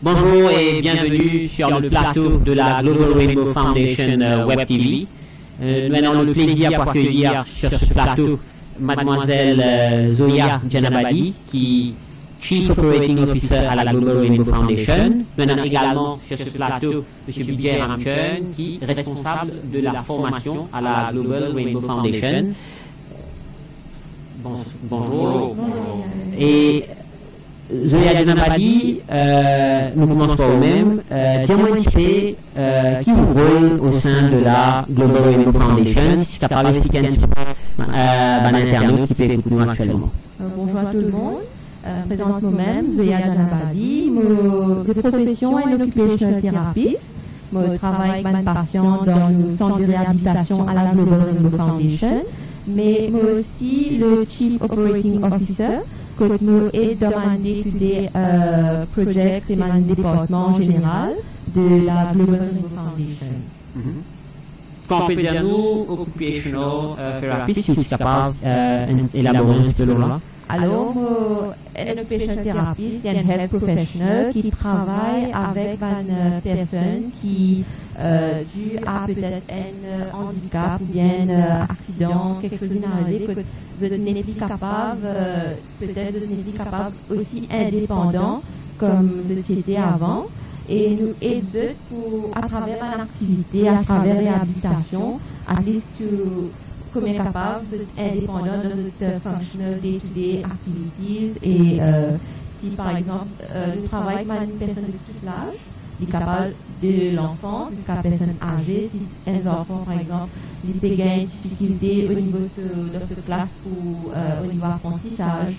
Bonjour et bienvenue sur le plateau de la Global Rainbow Foundation Web TV. Nous avons le plaisir d'accueillir sur ce plateau mademoiselle Zoya Janabadi, qui est Chief Operating Officer à la Global Rainbow Foundation. Nous avons également sur ce plateau M. Vijay Ramcharan, qui est responsable de la formation à la Global Rainbow Foundation. Bonjour. Et Zoya Janabadi, nous commençons par vous-même. Dis-moi un petit peu qui vous rôle au sein de la Global Rainbow Foundation, si tu peux expliquer un petit peu à l'internaute qui peut écouter nous actuellement. Bonjour à tout le monde. Présente moi-même, Zoya Janabadi. De profession est une occupational therapist. Je travaille avec mes patients dans le centre de réhabilitation à la Global Rainbow Foundation, mais aussi le Chief Operating Officer. Que nous est demandé des projets, c'est mon département général de la Global Rainbow Foundation. Quand on peut dire nous, occupational therapist, si tu es capable d'élaborer un petit peu là. Alors, un occupational therapist, c'est un health professional qui travaille avec une personne qui, dû à peut-être un handicap ou bien un accident, quelque chose qui est arrivé, que vous n'êtes plus capable, peut-être vous n'êtes plus capable aussi indépendant comme vous étiez avant. Et nous aidons à travers une activité, à travers la réhabilitation, à least comme est capable d'être indépendant dans notre functional day-to-day activities. Et si par exemple, nous travaillons avec une personne de tout l'âge, il est capable de l'enfant jusqu'à la personne âgée. Si un enfant, par exemple, il peut gagner une difficulté au niveau de cette classe ou au niveau apprentissage,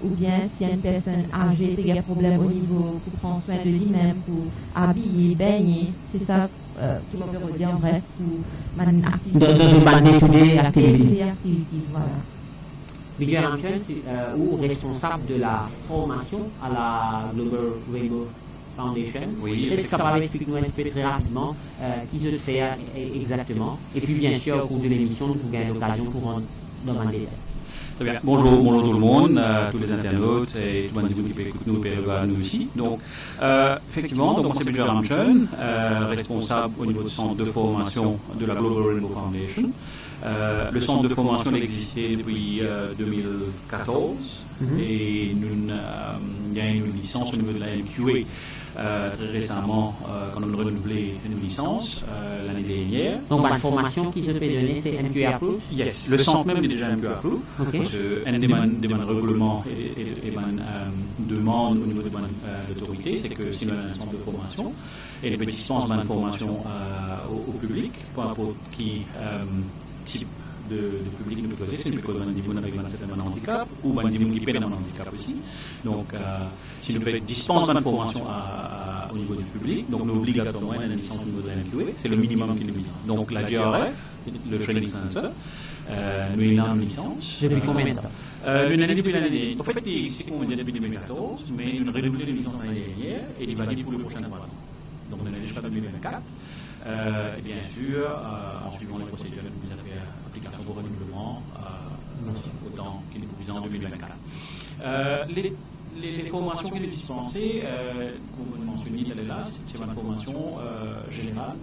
ou bien si une personne âgée a des problèmes au niveau pour prendre soin de lui-même, pour habiller, baigner, c'est ça qui m'a fait dire en bref pour une activité. Dans une activité. Voilà. Vijay Ramcharan, ou responsable de la formation à la Global Rainbow Foundation. Oui, peut-être capable d'expliquer-nous un petit peu très rapidement qui se fait exactement. Et puis bien sûr, au cours de l'émission, nous avons l'occasion pour en demander. Très bien. Bonjour tout le monde, tous les internautes et tout le monde qui peut écouter nous et regarder nous aussi. Donc, effectivement, moi c'est Vijay Ramcharan, responsable au niveau du centre de formation de la Global Rainbow Foundation. Le centre de formation a existé depuis 2014 et il y a une licence au niveau de la MQA. Très récemment, quand on a renouvelé une licence l'année dernière. Donc, la formation qui se peut donner, c'est MQA Approved? Yes, le centre même est déjà MQA Approved. Okay. Parce qu'un des règlements et demande au niveau de l'autorité, c'est que si on a un centre de formation, et il dispense une formation au public, peu importe qui type de public nous poser, c'est une personne avec un certain handicap ou un qui peine un handicap aussi. Donc, si nous dispense une formation au niveau du public, donc nous obligatoirement une licence au niveau de la MQA, c'est le minimum qui nous dit. Donc, la GRF, le Training Center, nous avons une licence. Depuis combien de temps? Nous avons depuis l'année dernière. En fait, c'est comme on dit depuis 2014, mais nous avons renouvelé la licence l'année dernière et il va dire pour les prochaines 3 ans. Donc, on est jusqu'à 2024. Et bien sûr, en suivant les procédures que nous avons fait application pour renouvellement, autant qu'il est provisant en 2024. Les formations qui sont dispensées, comme vous mentionnez, c'est une formation générale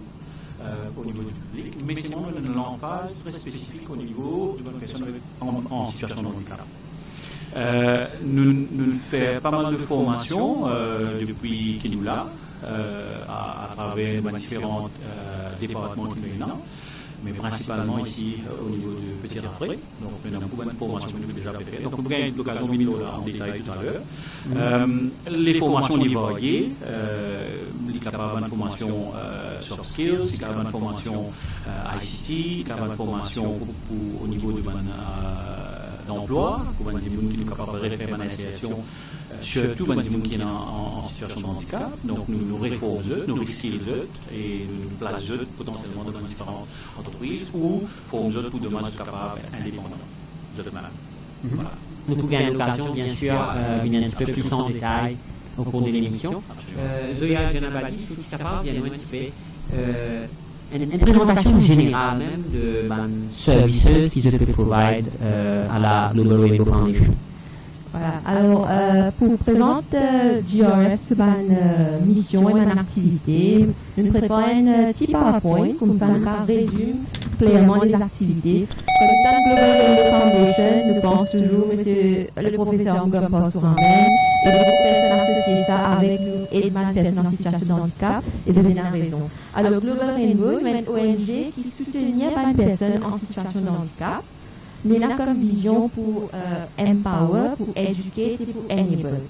au niveau du public, mais c'est vraiment une emphase très spécifique au niveau de personnes en situation de handicap. Nous faisons pas mal de formations depuis qu'il nous l'a. À travers différents départements qui nous ont, mais principalement ici au niveau du Petit Rafré. Donc, nous avons beaucoup de formations que nous avons déjà faites. Donc, nous avons l'occasion de venir en détail tout à l'heure. Les formations sont variées. Il y a une formation soft skills, il y a une formation ICT, il y a une formation au niveau de d'emploi, pour les gens qui sont capables de faire une insertion, surtout pour les gens qui sont en situation de handicap. Donc, nous réformons, nous reskillons et nous plaçons potentiellement dans différentes entreprises ou formons pour demain être capables indépendants. Voilà. Nous avons l'occasion, bien sûr, de venir un petit peu plus en détail au cours de l'émission. Zoya Janabadi, je suis capable de dire un petit peu une présentation générale même de services qui se peut provide à la Global Rainbow Foundation. Voilà. Alors, pour présenter GRF sur ma mission et ma activité, nous préparons un petit PowerPoint, comme ça nous résume clairement les activités. Comme dans Global Rainbow Foundation, nous pensons toujours, monsieur le professeur Mugamba Souramen, et beaucoup de personnes associées ça avec nous et des personnes en situation de handicap, et c'est une raison. Alors, Global Rainbow, c'est une ONG qui soutenait les personnes en situation de handicap. Nous avons comme vision pour empower, pour educate et pour enable.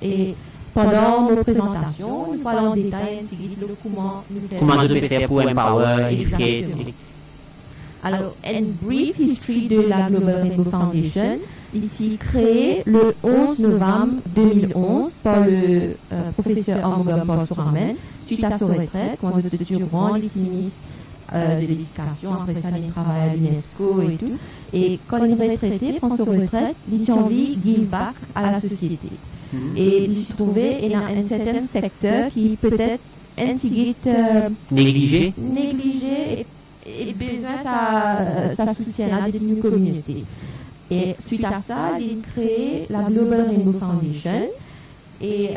Et pendant nos présentations, nous parlons en détail de comment nous faisons. Comment je peux faire pour empower, educate. Alors, une brief history de la Global Rainbow Foundation, ici créée le 11 novembre 2011 par le professeur Mugamba Souramen, suite à sa retraite, quand il était durant les ministre de l'éducation, après ça, il travaille à l'UNESCO et tout. Et quand il est retraité, prend sa retraite, il a envie de give back à la société. Et il se trouvait dans un certain secteur qui peut-être un petit négligé et besoin sa soutien à des communautés. Et suite à ça, il a créé la Global Rainbow Foundation. Et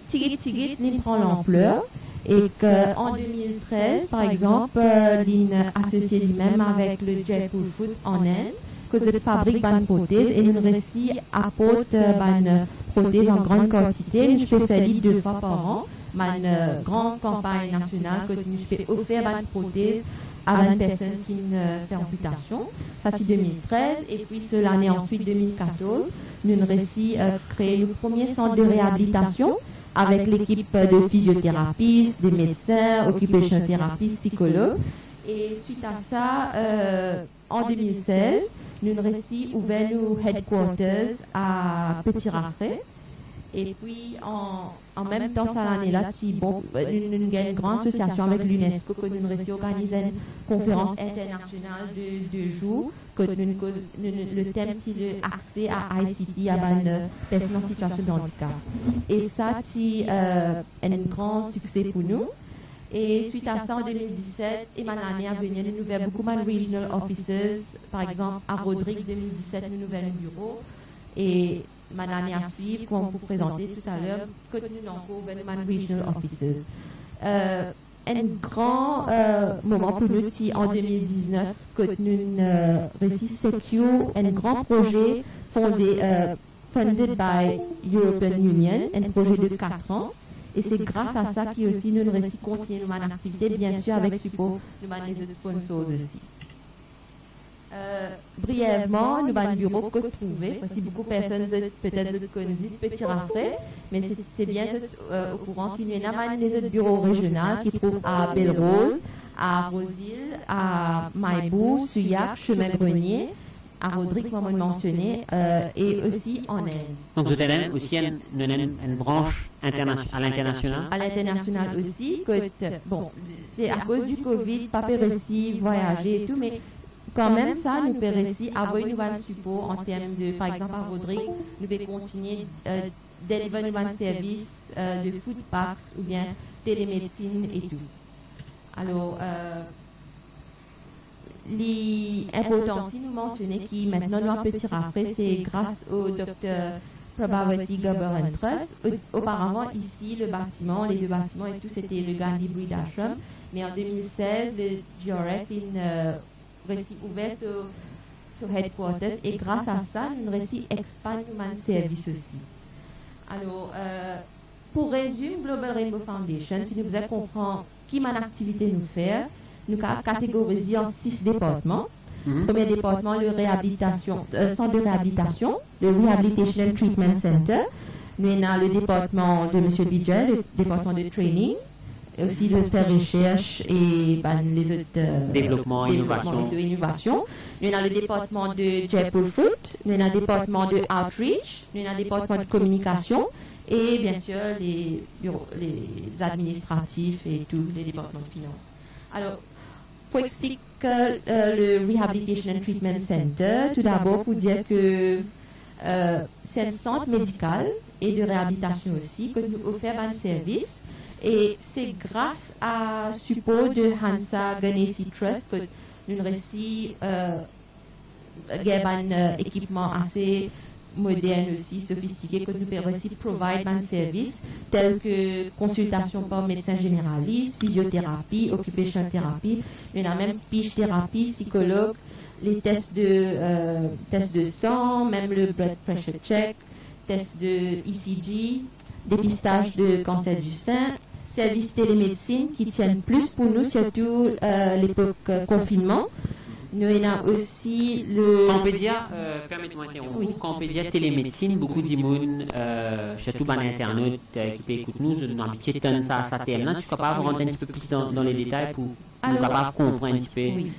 Tigit, il prend l'ampleur. Et qu'en 2013, par exemple, il a associé lui-même avec le Jaipur Food en Inde, que cette fabrique de prothèses et nous réussit à apporter une prothèse en grande quantité. Je peux faire 2 fois par an, une grande campagne nationale que je peux offrir une prothèse à une personne qui a une fait amputation. Ça, c'est 2013. Et puis, l'année ensuite, 2014, nous avons réussi à créer le premier centre de réhabilitation avec l'équipe de physiothérapeutes, des médecins, occupational thérapeutes, psychologues. Et suite à ça, en 2016, nous avons réussi à ouvrir nos headquarters à Petit-Rafray. Et puis, en même temps, cette année-là, nous avons une grande association avec l'UNESCO que nous avons réussi à organiser une conférence internationale de 2 jours. Le thème, c'est l'accès à ICT à une personne en situation de handicap. Et ça, c'est un grand succès pour nous. Et suite à ça, en 2017, et l'année à venir, nous avons beaucoup de regional officers. Par exemple, à Rodrigue, 2017, nous avons un bureau. Et l'année à suivre, qu'on vous présenter tout à l'heure, que nous avons un regional officers. Un grand moment pour nous, c'est en 2019, que nous avons réussi à secure un grand projet funded by European Union, un projet de 4 ans. Et c'est grâce à ça que aussi nous réussi à continuer notre activité, bien sûr avec support de les autres sponsors aussi. Brièvement, nous avons un bureau que trouver, parce que beaucoup de personnes peut-être connaissent Petit-Rafray, mais c'est bien au courant qu'il y a des autres bureaux régionaux qui trouvent à Belle-Rose, à Rosil, à Maïbou, Suyac, Chemin-Grenier, à Rodrigue, comme on mentionné, et aussi en Inde. Donc vous avez aussi une branche à l'international. À l'international aussi, c'est à cause du Covid, pas réussi voyager et tout, mais quand même ça, nous pouvons réussir à avoir une nouvelle support en termes de, par exemple, à Rodrigue, nous pouvons continuer délivrer un service de food packs ou bien télémédecine et tout. Alors, l'important aussi nous mentionner qui maintenant dans Petit-Rafray, c'est grâce au docteur Prabhavati Government Trust. Auparavant, ici, les 2 bâtiments et tout, c'était le Gandhi Breed Ashram. Mais en 2016, le GRF réussi ouvert sur headquarters et grâce à ça, nous réussi expandre notre service aussi. Alors, pour résumer, Global Rainbow Foundation, si nous voulons comprendre qui mon activité nous fait, nous catégorisons en 6 départements. Premier département, le centre de réhabilitation, le Rehabilitation and Treatment Center. Nous avons le département de M. Bidja, le département de training, et aussi de faire recherche et les autres développement, innovation. Nous avons le département de Jaipur Food, nous avons le département de outreach, nous avons le département de communication et bien sûr les administratifs et tous les départements de finances. Alors, pour expliquer le Rehabilitation and Treatment Center, tout d'abord pour dire que c'est un centre médical et de réhabilitation aussi que nous offrons un service. Et c'est grâce à support de Hansa Ganesi Trust que nous réussi un équipement assez modernes aussi, sophistiquées, que nous pouvons aussi provide un service tels que consultation par médecin généraliste, physiothérapie, occupation thérapie, il y en a même speech thérapie, psychologue, les tests de sang, même le blood pressure check, tests de ECG, dépistage de cancer du sein, services télémédecine qui tiennent plus pour nous, surtout l'époque confinement. Nous avons aussi le... Quand on peut dire, permettez-moi d'interrompre, oui. Quand on peut dire télémédecine, beaucoup d'immunes, surtout par l'internet, qui peut écouter nous, je n'ai habitué de ça à thème là. Je suis capable de rentrer un petit peu plus dans les détails pour nous capable comprendre un petit peu. Oui.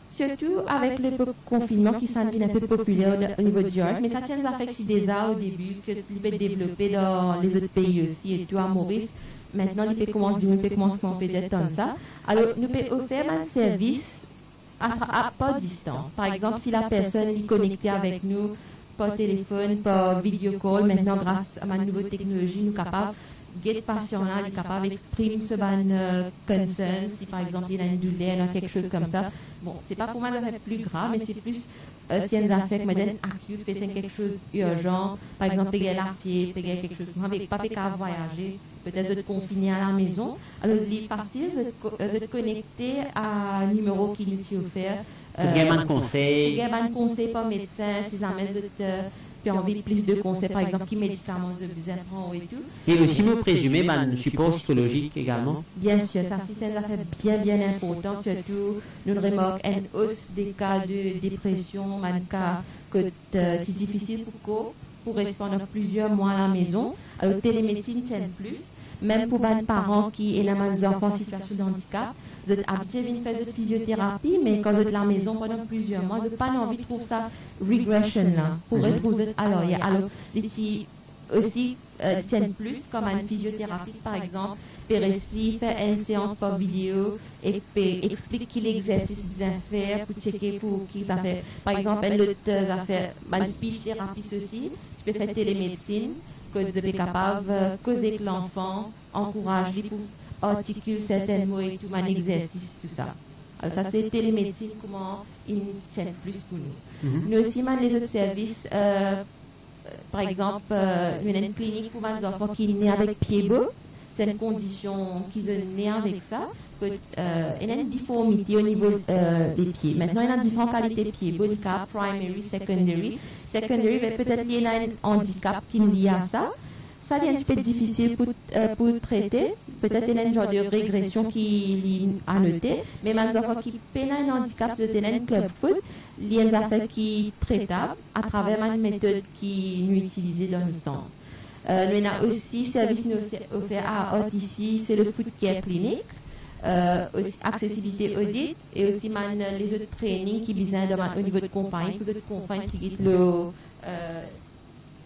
Surtout avec le confinement qui s'en vient un peu populaire au niveau de George, mais ça tient à faire des arts au début, que il peut développer dans les autres pays aussi, et tout à Maurice. Maintenant, il peut commencer on peut dire comme ça. Alors, nous pouvons offrir un service à pas distance. Par exemple, si la personne est connectée avec nous par téléphone, par vidéo call, maintenant, grâce à ma nouvelle technologie, nous sommes capables le patient-là est capable d'exprimer ce concern, si par exemple il a une douleur, quelque chose comme ça. Bon, c'est pas pour moi d'affaire plus grave, mais c'est plus si une affaire qui acute, fait quelque chose urgent, par exemple, payer la fièvre, payer quelque chose, pas fait qu'à voyager, peut-être de confiner à la maison. Alors, il est facile de connecter à un numéro qui nous est offert. Pour gagner un conseil. Pour gagner un conseil par médecin, si jamais puis envie plus de conseils, par exemple, qui médicaments de besoin prendre et tout. Et aussi, me présumer, un support psychologique également. Bien sûr, ça, c'est une affaire bien important, surtout, nous remarquons une hausse des cas de dépression, un cas que c'est difficile pour répondre plusieurs mois à la maison. Alors, télémédecine tient plus. Même pour les parents qui ont des enfants en situation de handicap, vous êtes habitués à faire de physiothérapie, mais quand vous êtes à la maison pendant plusieurs mois, vous n'avez pas envie de trouver ça regression là, pour retrouver. Alors, les aussi tiennent plus, comme un physiothérapeute par exemple, peut réussir faire une séance par vidéo et peut expliquer quel exercice bien faire pour checker pour qui ça fait. Par exemple, une speech thérapie aussi, tu peux faire télémédecine, que vous êtes capable de causer avec l'enfant, encourager pour articuler certains mots et tout, un exercice, tout ça. Alors ça, c'est télémédecine, comment ils tiennent plus pour nous. Nous aussi, les autres services, par exemple, nous avons une clinique pour les enfants qui sont nés avec pieds beaux. C'est une condition qu'ils sont nés avec ça. Il y a une difformité au niveau des pieds. Maintenant, il y a différentes qualités de pieds. Bon cas, primary, secondary. Secondary, peut-être qu'il y a un handicap qui est lié à ça. Ça, c'est un petit peu difficile pour traiter. Peut-être qu'il y a un genre de régression qui est à noter. Mais les enfants qui ont un handicap, c'est un club foot. Il y a des affaires qui sont traitables à travers une méthode qui est utilisée dans le centre. Nous avons aussi service offert à Hot ici, c'est le Food Care Clinic, aussi accessibilité audit et aussi les autres trainings qui besoin au niveau de compagnie pour comprendre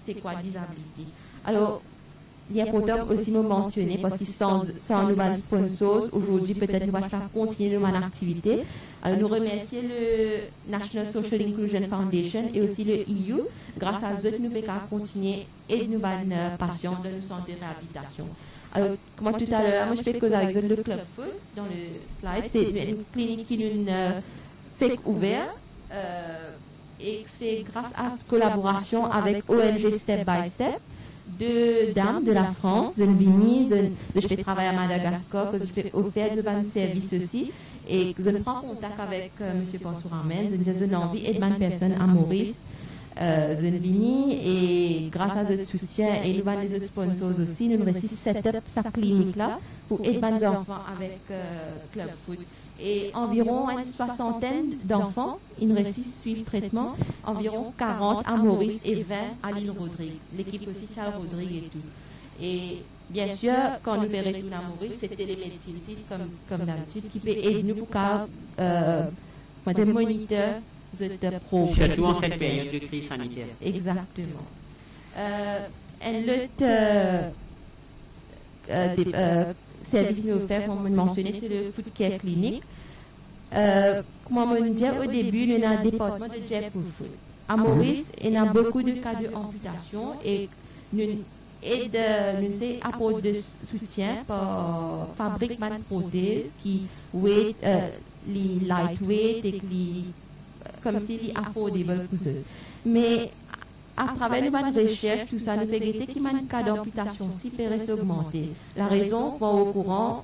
c'est quoi disabilité. Alors, il est important aussi de mentionner parce que sans nous sponsors, aujourd'hui peut-être nous allons continuer notre activité. Alors, nous remercions le National Social Inclusion Foundation et aussi le EU. Grâce à eux, nous pouvons continuer et nous avons patients dans le centre de réhabilitation. Alors, comme tout à l'heure, moi je fais cause avec le Club Food dans le slide. C'est une clinique qui nous fait ouvert et c'est grâce à cette collaboration avec ONG Step by Step. Deux dames de la France, je fais travailler à Madagascar, je fais offrir un service aussi, et je prends contact avec M. Pansour-Armel, je envie d'aider une personne à Maurice, je vini et grâce à notre soutien et les autres sponsors aussi, nous avons réussi à set up sa clinique là pour aider les enfants avec Club Food. Et environ une soixantaine d'enfants, ils réussissent à suivre traitement, environ 40 à Maurice et 20 à l'île Rodrigue. L'équipe aussi Charles Rodrigue et tout. Et bien sûr, quand nous verrons tout à Maurice, c'était les médecins ici, comme d'habitude, qui peut aider nous pour moniteurs de pro. Surtout en cette période de crise sanitaire. Exactement. Service nous offert, comme on mentionnait, c'est le Food Care Clinic. Comme on dit au début, nous avons un département de Jaipur Food. À Maurice, il y a beaucoup de cas d'amputation et nous apportons de soutien pour fabriquer des prothèses qui weight, les lightweight et comme si les affordable pour eux. Mais à travers nos recherches, tout ça, nous pouvons guetter qu'il y a un cas d'amputation si peut augmenter. La raison, bon, au courant,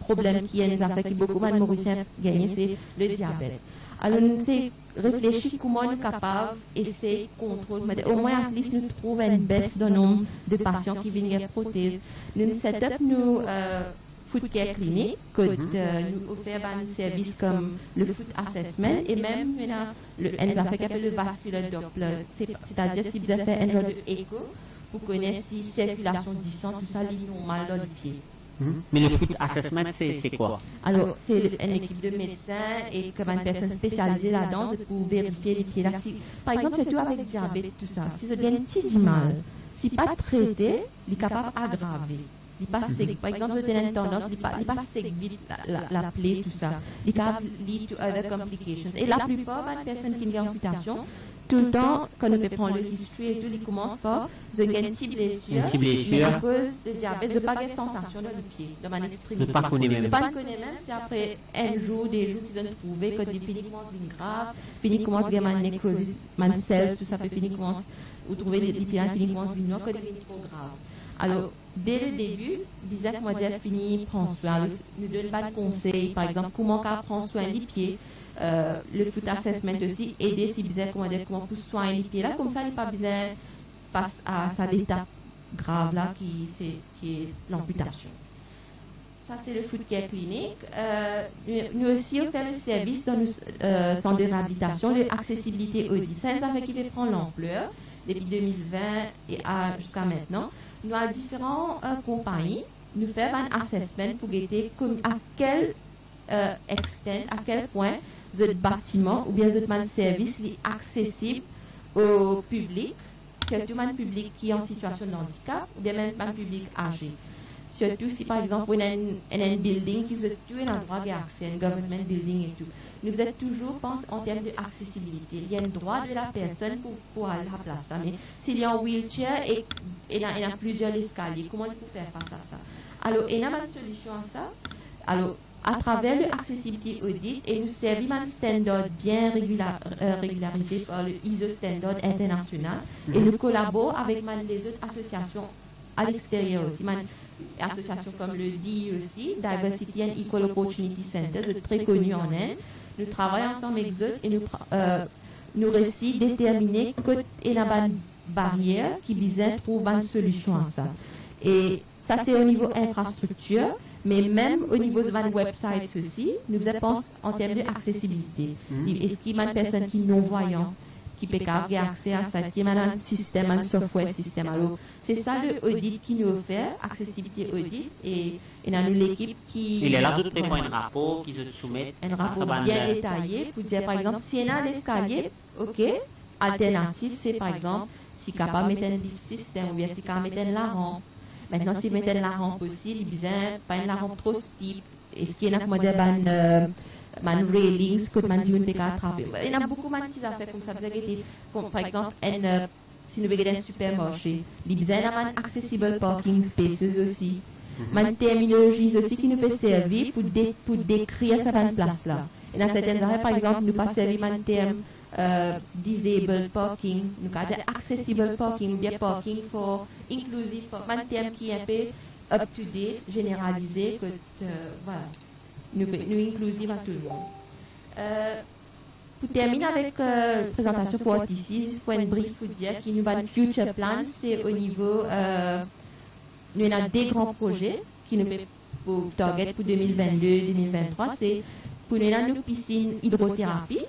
problème qui est fait que beaucoup de Mauriciens gagnent, c'est le diabète. Alors, nous avons réfléchi comment nous sommes capables d'essayer de contrôler. Au moins, à least, nous trouvons une baisse dans le nombre de patients qui viennent avec prothèses. Nous set-up nos foot care clinique, que nous offrons un service comme le foot assessment et même le vascular Doppler. C'est-à-dire si vous avez fait un genre d'écho pour connaître si circulation du sang, tout ça, est normal dans le pied. Mais le foot assessment, c'est quoi? Alors, c'est une équipe de médecins et comme une personne spécialisée là-dedans pour vérifier les pieds. Là, par exemple, surtout avec diabète, tout ça, si vous avez un petit mal, si pas traité, il est capable d'aggraver. Il passe sec. Par exemple, vous avez une tendance, il passe sec vite la plaie, tout ça. Il peut lead to other complications. Et la plupart des personnes qui ont une amputation, tout le temps, quand on peut prendre le history et tout, ils commencent par vous avez une petite blessure. Mais à cause de diabète, vous n'avez pas de sensation dans le pied, dans ma extrémité. Vous ne connaissez même pas. C'est après un jour, des jours qu'ils ont trouvé, quand ils finissent commencent à devenir grave, finissent commencent à avoir une nécrosis, une cells, tout ça peut finir commence, vous trouvez des pieds, finissent commencent à devenir quand ils deviennent trop grave. Alors, dès le début, bizarre moi dire fini prendre soin. Nous donne pas de conseils, par exemple, comment prendre soin des pieds. Le foot assessment aussi, aider si bizarre comment prendre soin des pieds là, comme ça, il n'est pas bizarre passe à sa étape grave là qui est l'amputation. Ça, c'est le foot care clinique. Nous aussi, on fait le service dans nos centres de réhabilitation, l'accessibilité audit. Ça, ça fait qu'il va prendre l'ampleur depuis 2020 et jusqu'à maintenant. Nous avons différentes compagnies. Nous faisons un assessment pour guetter à quel extent, à quel point votre bâtiment ou bien votre service est accessible au public, surtout un public qui est en situation de handicap ou bien même un public âgé. Surtout si par exemple on a un building qui se trouve un endroit qui a accès, un government building et tout. Nous êtes toujours pense en termes d'accessibilité. Il y a un droit de la personne pour aller à la place. Mais s'il y a un wheelchair et il y a plusieurs escaliers, comment il peut faire face à ça? Alors, il y a une solution à ça. Alors, à travers l'accessibilité audit, et nous servons un standard bien régularisé par le ISO standard international, et nous collaborons avec les autres associations à l'extérieur aussi. Associations comme le DI aussi, Diversity and Equal Opportunity Center, c'est très connu en Inde. Nous travaillons ensemble avec eux et nous réussissons à déterminer qu'il y a une barrière qui vise à trouver une solution à ça. Et ça, c'est au niveau infrastructure, mais même au niveau de notre website aussi, nous pensons en termes d'accessibilité. Est-ce qu'il y a une personne qui est non-voyante qui peut avoir accès à ça? Est-ce qu'il y a un système, un software système? Alors, c'est ça le audit qui nous offre, accessibilité audit, et nous avons l'équipe qui... Il est là, vous préparez un rapport qui se soumet. Un rapport bien détaillé pour dire, par exemple, s'il y a un escalier, ok, alternative, c'est par exemple, si capable de mettre un lift système ou bien si capable de mettre la rampe. Maintenant, si mettre la rampe aussi, il y a pas une rampe trop steep. Est-ce qu'il y a comment dire, man railings que man dit peut attraper. Il y a beaucoup de petites affaires comme ça. Par exemple, si nous regardons un supermarché, il y a un accessible parking spaces aussi. Une terminologie aussi qui nous peut servir pour décrire cette place-là. Et dans certaines affaires, par exemple, nous pas servir un terme disabled parking, nous avons accessible parking, bien parking for inclusive, un terme qui est un peu up-to-date, généralisé, que voilà. Nous inclusifs à tout le monde. Pour terminer avec la présentation pour ici, pour une brief pour dire qu'il nous a un future plan, c'est au niveau, nous avons des grands projets qui nous pour target pour 2022-2023, c'est pour nous avons une piscine hydrothérapie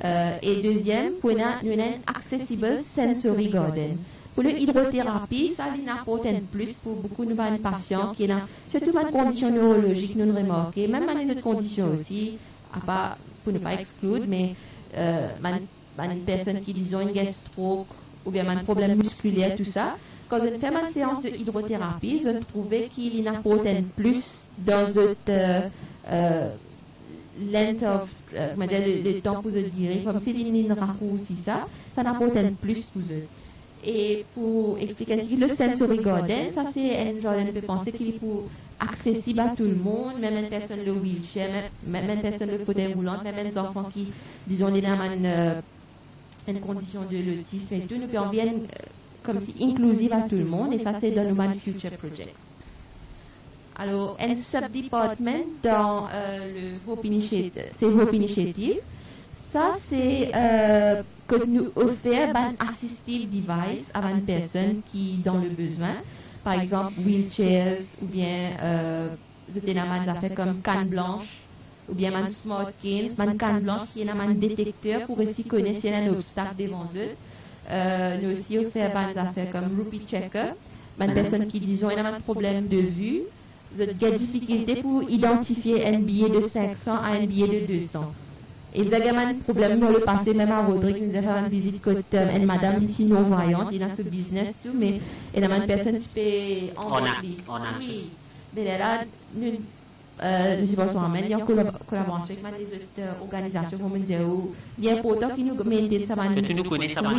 et deuxième pour nous avons un accessible sensory garden. Pour l'hydrothérapie, ça apporte un plus pour beaucoup de patients qui ont surtout une condition neurologique, nous remarquons, même dans les autres conditions aussi, pour ne pas exclure, mais une personne qui disons une stroke ou bien un problème musculaire, tout ça, quand on fait une séance de hydrothérapie, je trouvais qu'il apporte un plus dans notre length of, le temps pour se dire, comme si il raccourcit ça apporte un plus pour eux. Et pour expliquer un petit peu, le sensory garden, ça c'est un jardin, on peut penser qu'il est pour accessible à tout le monde, même une personne de wheelchair, même une personne de fauteuil roulant, même les enfants qui, disons, ils ont certaines conditions de l'autisme et tout, nous pouvons bien comme si inclusive à tout le monde, et ça c'est dans le Future Projects. Alors, un sub-department dans le Hope Initiative, ça c'est que nous offrons un assistive device à une personne qui dans le besoin, par exemple wheelchairs ou bien des affaires comme canne blanche ou bien un smart canes, une canne blanche qui est un détecteur pour aussi connaître s'il y a un obstacle devant eux. Nous aussi offrons des affaires comme Rupee Checker, une personne qui disons a un problème de vue. Vous avez des difficultés pour identifier un billet de 500 à un billet de 200. Et vous avez un problème dans le passé, même à Rodrigue, nous avons fait une visite côté une madame qui est non-voyante, il a ce business tout, mais il y a une personne qui peut en oui, mais là, nous je pense qu'on amène en collaboration avec des autres organisations, comme on dit, il y a un important qui nous met ça. Tu nous connais ça, là,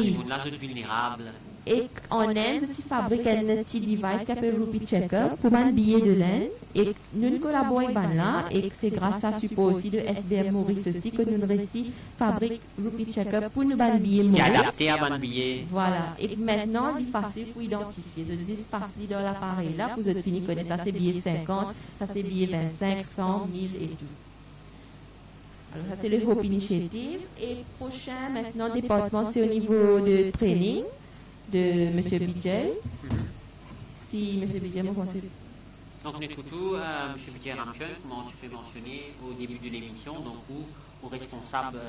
je suis vulnérable. Et en Inde, je fabrique un petit device qui s'appelle Rupee Checker pour un billet de laine. Et nous collaborons avec là, et c'est grâce à support aussi de SBM Maurice aussi que nous réussi fabrique Rupee Checker pour nous un billet Maurice. Qui est adapté à un billet. Voilà. Et maintenant, il est facile pour identifier. Je dis facile dans l'appareil là, pour vous finir connaître ça c'est billet 50, ça c'est billet 25, 100, 1000 et tout. Alors ça c'est le Hope Initiative. Et prochain maintenant département c'est au niveau de training de M. Bijay. Si M. Bijay me conseille. Donc, nous écoutons M. Bijay Ramchun, comment tu fais mentionner au début de l'émission, donc au responsable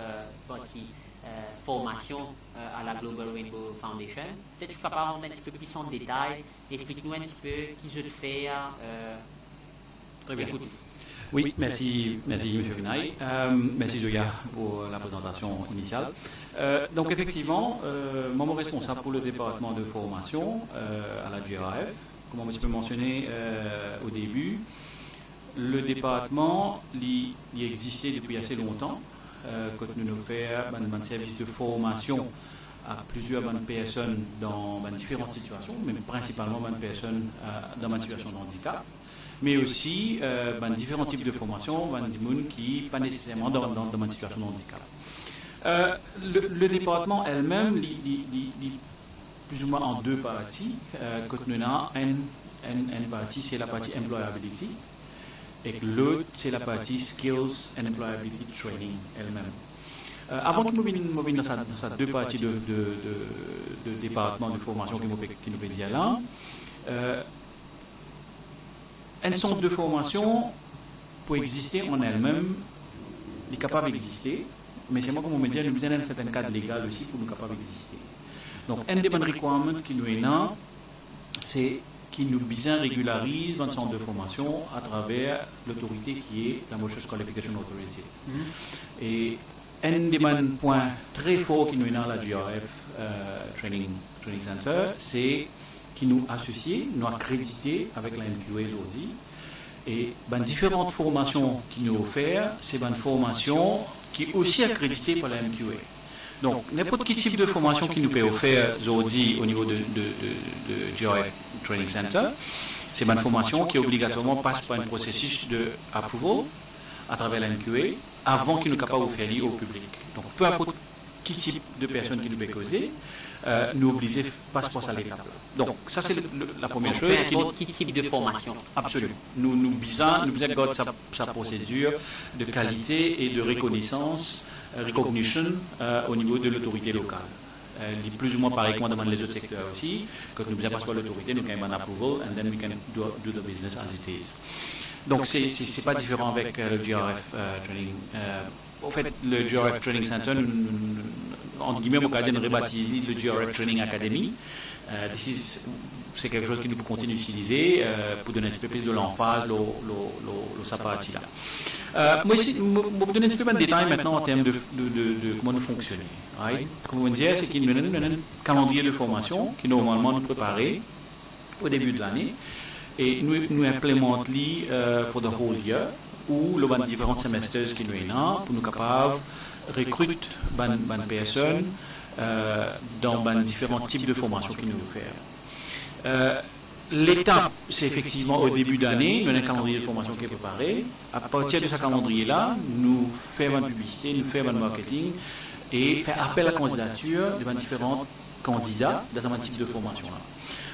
partie formation à la Global Rainbow Foundation. Peut-être que tu peux parler un petit peu plus en détail, explique-nous un petit peu qui se fait. Très bien. Oui, merci M. Vinay. Merci Zoya pour la présentation initiale. Donc effectivement, moi je suis responsable pour le département de formation à la GRF. Comme je peux mentionner au début, le département il existait depuis assez longtemps. Quand nous faisons un service de formation à plusieurs personnes dans différentes situations, mais principalement personnes dans une situation de handicap. Mais aussi différents types de formations, des gens qui pas nécessairement dans une situation de handicap. Le département elle-même, plus ou moins en deux parties. Quand nous avons une partie, c'est la partie employability, et l'autre, c'est la partie skills and employability training elle-même. Avant que nous venions dans cette deux parties de département de formation qui nous fait dire là, un centre de formation, pour exister en elle-même, est capable d'exister, mais c'est moi comme on me dit, nous avons un certain cadre légal aussi pour nous capables d'exister. Donc, un des bonnes requirements qui nous est là, c'est qui nous bien régularise dans le centre de formation à travers l'autorité qui est la Motion Qualification Authority. Et un des points très forts qui nous est dans la GRF Training Center, c'est qui nous associe, nous accrédité avec la MQA aujourd'hui. Et différentes formations qui nous offrent, c'est une formation qui est aussi accréditée par la MQA. Donc, n'importe quel type de formation qui nous peut offrir aujourd'hui au niveau de GRF Training Center, c'est une formation qui obligatoirement passe par un processus d'approval à travers la MQA avant qu'il nous soit capable d'offrir au public. Donc, peu importe quel type de personnes qui nous peut causer, nous obliger à passer à l'étape. Donc, ça c'est la première chose. Quel type de formation? Absolument. Nous avons sa procédure de qualité et de reconnaissance, recognition au niveau de l'autorité locale. Il est plus ou moins pareil comme dans les autres secteurs aussi. Quand nous avons passé l'autorité, nous avons un approval and then we can do the business as it is. Donc, c'est pas différent avec le GRF Training. En fait, le GRF Training Center, entre guillemets, on a rebaptisé le GRF Training Academy. C'est quelque chose que nous pouvons continuer d'utiliser pour donner un petit peu plus de l'emphase, sa partie là. Moi, je vais vous donner un petit peu de détails maintenant en termes de comment nous fonctionnons. Right? Comme on disait, c'est qu'il y a un calendrier de formation qui normalement nous préparait au début de l'année et nous implémentons for the whole year ou le différents semestres qui nous est là pour nous capables recruter des personnes dans différents types de formations qui nous offrent. L'étape, c'est effectivement au début d'année, nous avons un calendrier de formation qui est préparé. À partir de ce calendrier-là, nous faisons une publicité, nous faisons un marketing et faire appel à la candidature de différents candidats dans un type de formation-là.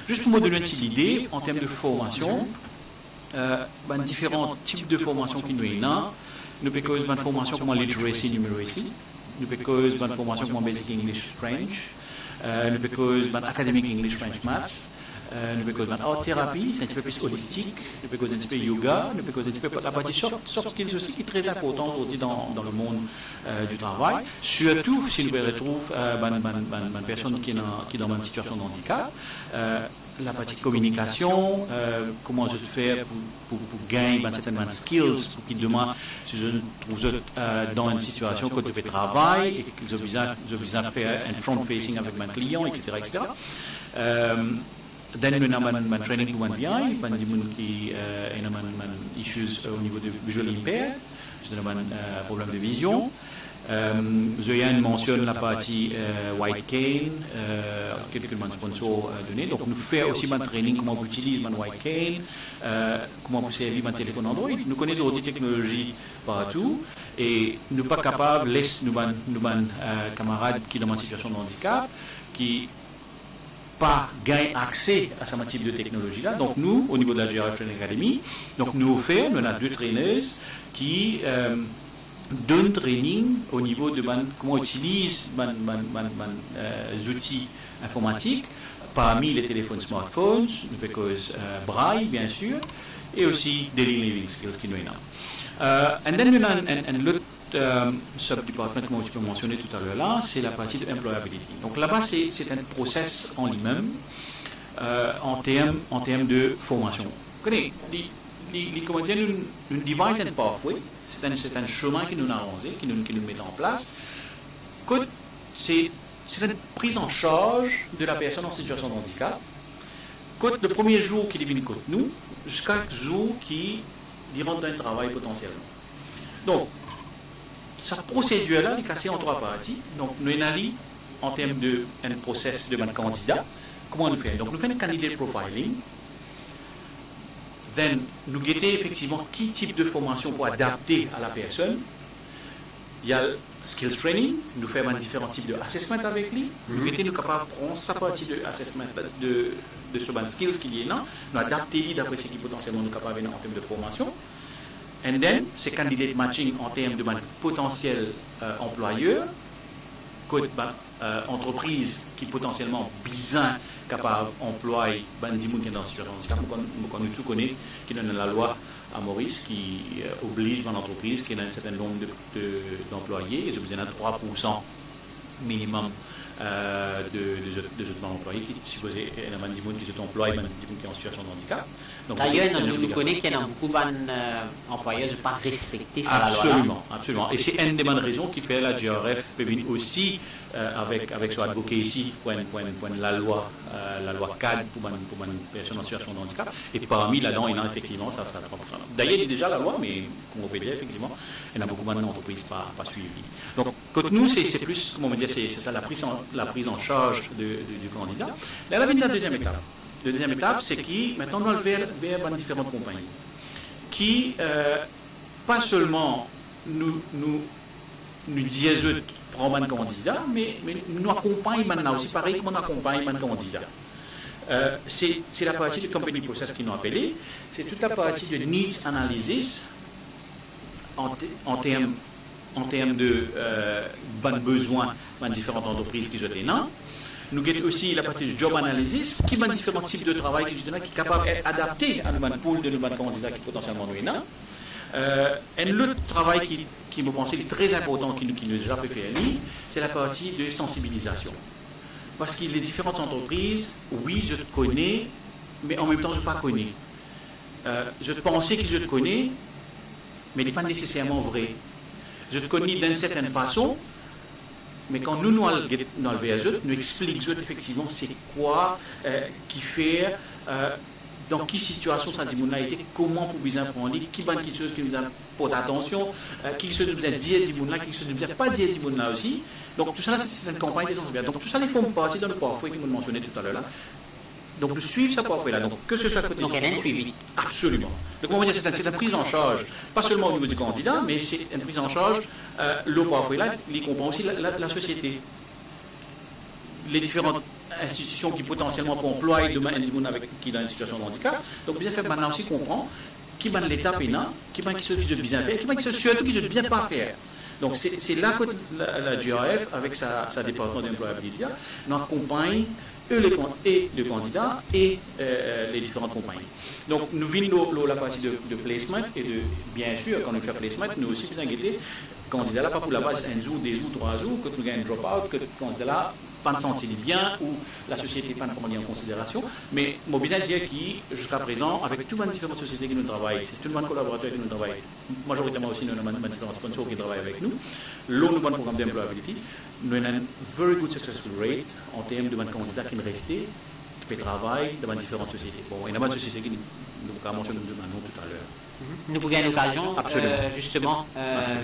Juste pour me donner une petite idée, en termes de formation, différents types de formation qui nous ont, nous pouvons une formation comme literacy, numeracy, nous pouvons une formation comme basic English, French, nous pouvons une academic English, French, Math, nous pouvons une art thérapie, c'est un petit peu plus holistique, nous pouvons un petit peu yoga, nous pouvons un petit peu la partie soft skills aussi, qui est très importante aujourd'hui dans le monde du travail, surtout si nous retrouvons une personne qui est dans une situation de handicap. La partie communication, comment je fais pour gagner certaines skills, pour qu'ils demandent si je trouve dans une situation que je fais travail et que je besoin faire un front-facing avec mon client, etc. Dan nous avons un training pour mon bien, il y a des gens qui ont issues au niveau de visual impaired, je donne un problème de vision. Zoyan mentionne la partie White Cane, quelques sponsors donnés. Donc, nous faisons aussi un training comment on utilise le White Cane, comment on servir un téléphone Android. Nous connaissons des technologies partout et nous ne sommes pas capables de laisser nos camarades qui sont dans une situation de handicap, qui pas gagnent accès à ce type de technologie-là. Donc, nous, au niveau de la GRF Training Academy, donc nous offrons, on a 2 traîneuses qui d'un training au niveau de comment on utilise les outils informatiques parmi les téléphones smartphones, braille bien sûr, et aussi des living skills qui nous ont. Et then nous avons un sub-département comme je peux mentionner tout à l'heure là, c'est la partie de employability. Donc là-bas c'est un process en lui-même en termes de formation. Vous connaissez, comment dire, une device and pathway. C'est un chemin qui nous arrange, qui nous met en place. C'est une prise en charge de la personne en situation de handicap. Le premier jour qu'il est venu contre nous, jusqu'à le jour qu'il rentre dans le travail potentiellement. Donc, cette procédure-là est cassée en 3 parties. Donc, nous avons en termes d'un process de candidat. Comment nous faisons? Donc, nous faisons un candidate profiling. Then, nous guettons effectivement quel type de formation pour adapter à la personne. Il y a le skills training, nous faisons différents types d'assessment avec lui. Nous sommes capables de prendre sa partie de assessment de ce skills qu'il y a là, nous adapter d'après ce qui potentiellement nous capables en termes de formation. And then, c'est candidate matching en termes de potentiel employeur, entreprise qui potentiellement besoin capable d'employer des gens qui sont dans ce genre de handicap. Nous tous connaissons qui donne la loi à Maurice qui oblige une entreprise qui a un certain nombre d'employés et je besoin de 3% minimum de employés qui supposé des gens qui sont employés, des gens qui sont en situation de handicap. D'ailleurs, nous connaissons qu'il y a beaucoup d'employeurs qui ne pas respecter ça. Absolument, absolument. Et c'est une des bonnes raisons qui fait la GRF aussi avec son avocat ici pour la loi cadre pour une personne en situation de handicap. Et parmi là-dedans, il y a effectivement ça. D'ailleurs, il y a déjà la loi, mais comme on peut dire, effectivement, il y a beaucoup d'entreprises pas suivies. Donc, côté nous, c'est plus, comment dire, c'est ça la prise en charge du candidat. Là, la deuxième étape. La deuxième étape, c'est que maintenant, on va le vers différentes compagnies qui, pas seulement nous disent prendre un candidat, mais nous accompagnent maintenant aussi, pareil comme on accompagne un candidat. C'est la partie du company process qui nous appelé, c'est toute la partie de needs analysis en termes de besoins dans différentes entreprises qui sont là. Nous avons aussi la partie de job analysis, qui a différents types de travail qui sont capable d'être adapté à notre pool de nos candidats qui potentiellement nous là. Et l'autre travail qui me pense est très important, qui nous a déjà fait faire, c'est la partie de sensibilisation. Parce que les différentes entreprises, oui, je te connais, mais en même temps, je ne pas connais. Je pensais que je te connais, mais ce n'est pas nécessairement vrai. Je te connais d'une certaine façon, mais quand nous allons dans le VSE, nous expliquons effectivement c'est quoi qui fait, dans quelle situation ça a été, comment pour bien prendre, qui bonne quelque chose qui nous porte attention, qui chose nous a dit à Dimouna, qui chose nous a pas dit à Dimouna aussi. Donc tout ça, c'est une campagne de sensibilisation. Donc tout ça, les font partie dans le parfois qui nous mentionnait tout à l'heure là. Donc, le suivre, ça peut faire là. Donc, que ce soit côté. Donc, elle a un suivi. Absolument. Donc, on va dire c'est une prise en charge, pas seulement au niveau du candidat, mais c'est une prise en charge, l'eau parfois là, il comprend aussi la société. Les différentes institutions qui potentiellement peuvent employer demain un monde avec qui est dans une situation de handicap. Donc, bien fait, maintenant aussi comprend qui va l'étape pénale, qui va qui se bien faire, qui va surtout qui se bien pas faire. Donc, c'est là que la GRF, avec sa département d'employabilité, nous accompagne et le candidat et les différentes compagnies. Donc, nous venons la partie de placement et bien sûr, quand nous faisons placement, nous aussi nous inquiéter, candidat là, pas pour la base un jour, 2 jours, 3 jours, que nous gagnons un drop-out, que le candidat là, pas de sentir bien ou la société pas de prendre en considération. Mais mon business dire qui, jusqu'à présent, avec toutes les différentes sociétés qui nous travaillent, c'est tout le monde collaborateur qui nous travaille, majoritairement aussi nous avons différents sponsors qui travaillent avec nous, l'autre nous programme d'employability, nous avons un very good successful rate en termes de candidats qui nous restent, qui peuvent travailler dans différentes sociétés. Bon, il y a pas de sociétés qui nous avons mentionné tout à l'heure. Nous pouvons gagner l'occasion, justement, un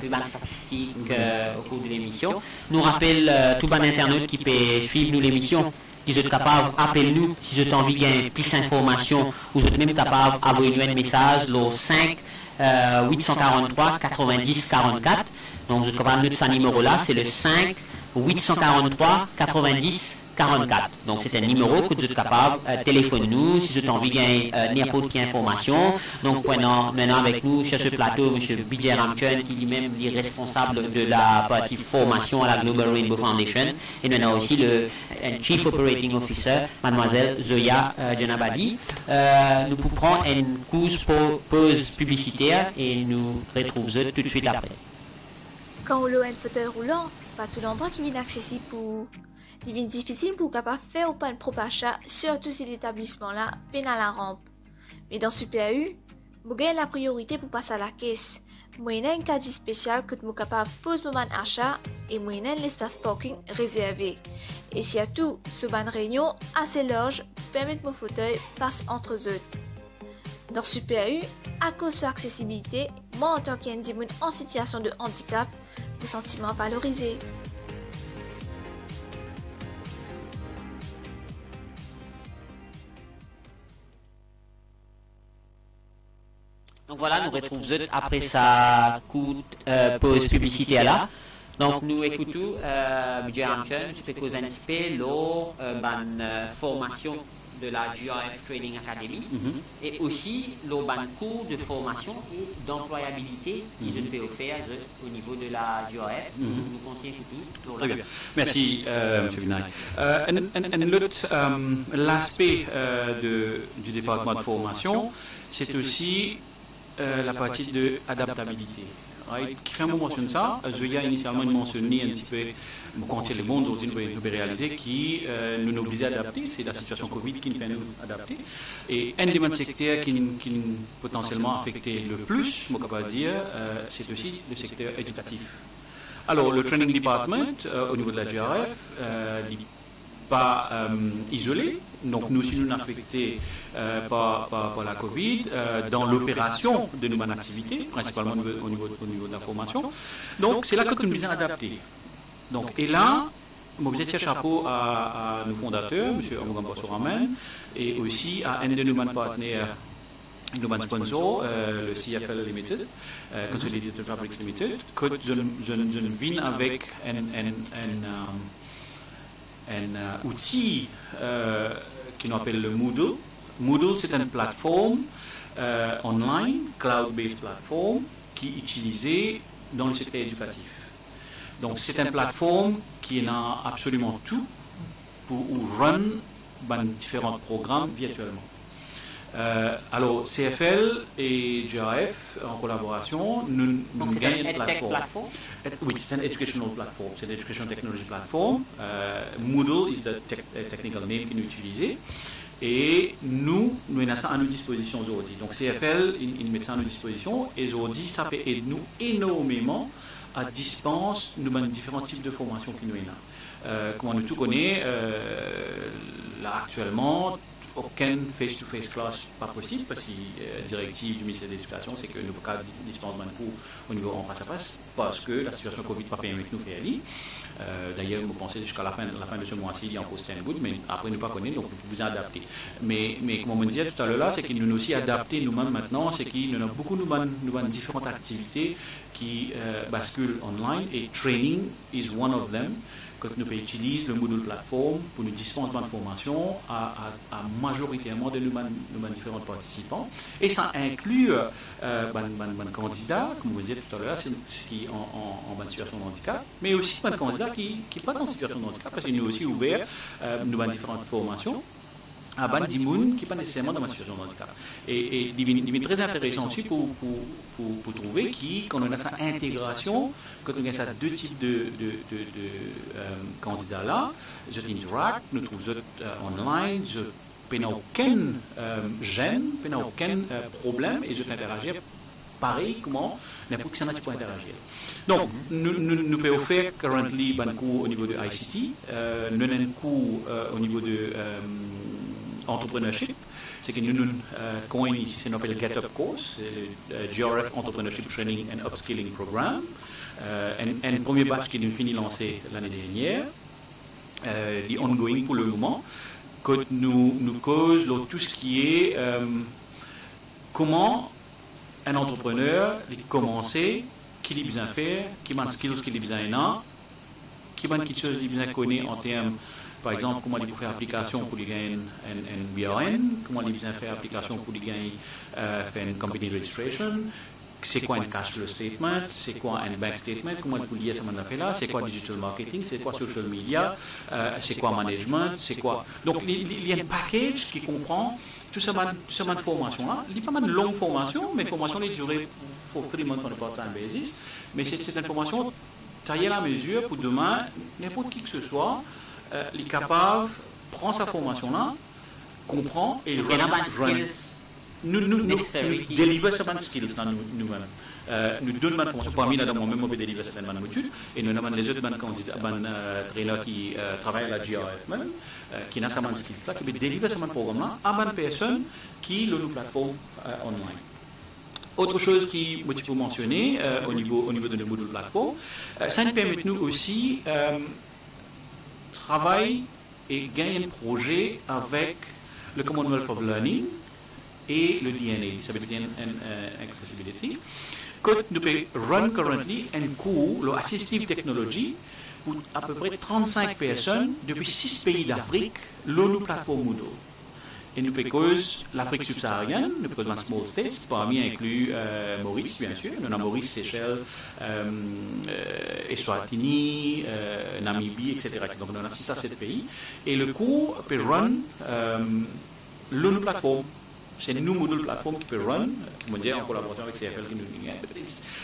peu de statistiques au cours de l'émission. Nous rappelle tout bon internaute qui peut suivre l'émission, qui sont capables d'appeler nous si vous avez envie de gagner plus d'informations ou vous êtes même capable d'envoyer un message au 5 843 90 44. Donc vous êtes capable de notre numéro là, c'est le 5 843 90 44. Donc c'est un numéro que vous êtes capable de téléphoner nous si vous avez envie de gagner n'importe quelle information. Donc maintenant avec nous sur ce plateau, M. Bijay Ramchun qui lui-même est responsable de la partie formation à la Global Rainbow Foundation. Et nous avons aussi le Chief Operating Officer, Mademoiselle Zoya Djenabadi. Nous pouvons prendre une courte pause publicitaire et nous retrouvons tout de suite après. Quand on a un fauteuil roulant, pas tout l'endroit qui est accessible pour... Il devient difficile pour capable faire ou pas un propre achat, surtout si l'établissement-là peine à la rampe. Mais dans Super U, vous gagnez la priorité pour passer à la caisse. Moyennant un caddie spécial que vous capable poser moment d'achat et moyennant l'espace parking réservé. Et surtout, ce ban réunion assez large permet que mon fauteuil passe entre eux. Dans Super U, à cause de l'accessibilité, moi en tant qu'individu en situation de handicap, me sentiment valorisé. Donc voilà, nous retrouvons après sa courte pause publicitaire là. Donc nous écoutons Bijay Ramchun, je peux vous anticiper la formation de la GRF Training Academy et aussi le cours de formation et d'employabilité qui je peux offrir au niveau de la GRF. Nous continuons tout. Très bien. Merci, M. Vinay. L'aspect du département de formation, c'est aussi la partie de adaptabilité. Quand on mentionne ça, Zoya initialement mentionné un petit peu quand le monde aujourd'hui nous peut réaliser qui nous oblige à adapter, c'est la situation Covid qui nous fait nous adapter. Et un des secteurs qui potentiellement affecté le plus, je peux dire, c'est aussi le secteur éducatif. Alors le training department au niveau de la GRF n'est pas isolé. Donc nous aussi nous sommes affectés par la Covid dans l'opération de nos activités, principalement au niveau de la formation. Donc c'est là que nous nous sommes adaptés. Donc, et là, je vais tirer chapeau à nos fondateurs, M. Amugamba Soramen, et aussi à un de nos partenaires, nos sponsors, le CFL Limited, Consolidated Fabrics Limited, que je viens avec un outil qui nous appelle le Moodle. Moodle, c'est une plateforme online, cloud-based plateforme, qui est utilisée dans le secteur éducatif. Donc, c'est une plateforme qui a absolument tout pour run différents programmes virtuellement. Alors, CFL et GRF, en collaboration, nous gagnons une plateforme. Oui, c'est une educational platform, c'est une education technology platform. Moodle is the technical name que nous utilisons. Et nous avons ça à nos dispositions aujourd'hui. Donc, CFL, il met ça à nos dispositions. Et aujourd'hui, ça peut aider nous énormément à dispense de différents types de formations qui nous ont. Comme on tout connaît, là actuellement, aucun face-to-face class pas possible parce que la directive du ministère de l'Éducation c'est que nous ne pouvons pas dispenser de cours au niveau en face à face parce que la situation Covid pas permis de nous faire aller. D'ailleurs, nous pensons jusqu'à la fin de ce mois-ci, il y a encore Stanwood, mais après nous pas connaître, donc nous pouvons vous adapter. Mais comme on me disait tout à l'heure là, c'est qu'il nous aussi adapté nous-mêmes maintenant, c'est qu'il y a beaucoup de différentes activités qui basculent online et training is one of them. Quand nous utilisons le module plateforme pour nous dispenser de formation à majoritairement de nos différents participants. Et ça inclut les candidats, comme vous disiez tout à l'heure, qui en situation de handicap, mais aussi les candidats qui ne sont pas en situation de handicap, parce que nous aussi ouvert nos différentes formations à ban d'immunes qui n'est pas nécessairement dans ma situation de handicap. Et il est très intéressant aussi pour trouver qu'on a cette intégration, quand on a ces deux types de candidats là, je interact, nous trouvons online, je n'ai aucun gêne, je n'ai aucun problème et je interagir pareil comment n'importe qui s'en a pour interagir. Donc, nous pouvons faire currently un cours au niveau de ICT, nous avons un cours au niveau de entrepreneurship, c'est que nous coin ici, c'est notre Get Up course, GRF Entrepreneurship Training and Upskilling Program, un premier batch qui nous finit lancé l'année dernière, est ongoing pour le moment, que nous cause tout ce qui est comment un entrepreneur commencer, qu'il a besoin de faire, qu'il a skills qu'il a besoin de qu'il a quelque chose qu'il a besoin de connaître en termes. Par exemple, comment il peut faire application pour les gagner un BRN, comment il peut faire application pour les gagner faire une company registration, c'est quoi un cash flow statement, c'est quoi un bank statement, comment il peut lier ça là, c'est quoi digital marketing, c'est quoi social media, c'est quoi management, c'est quoi. Donc il y a un package qui comprend tout ça de formation là. Il n'y a pas de longue formation, mais formation est durée pour 3 mois on a part-time basis, mais c'est une formation taillée à la mesure pour demain n'importe qui que ce soit. Il est capable, prend sa formation là, comprend et run. Nous délivre certaines skills nous-mêmes. Nous donnons une formation, parmi là, moi-même, on peut délivrer certaines modules, et nous avons les autres trainers qui travaillent à la GRF même, qui ont certaines skills là, qui peuvent délivrer certains programmes là à une personne qui ont une plateforme online. Autre chose qui je peux mentionner au niveau de nos modules plateforme, ça nous permet nous aussi travailler et gagner un projet avec le Commonwealth of Learning et le DNA, Disability and Accessibility. Que nous pouvons run currently un cours, l'Assistive Technology, pour à peu près 35 personnes depuis 6 pays d'Afrique, l'ONU Plateforme Moodle. Et nous pouvons l'Afrique subsaharienne, nous pouvons dans Small States, parmi inclus Maurice, bien sûr. Nous avons Maurice, Seychelles, Eswatini, Namibie, etc. Donc nous avons 6 à 7 pays. Et le cours peut run l'ONU Plateforme. C'est nous, module plateforme, qui peut run, qui me dit en collaboration avec CFL qui nous dit.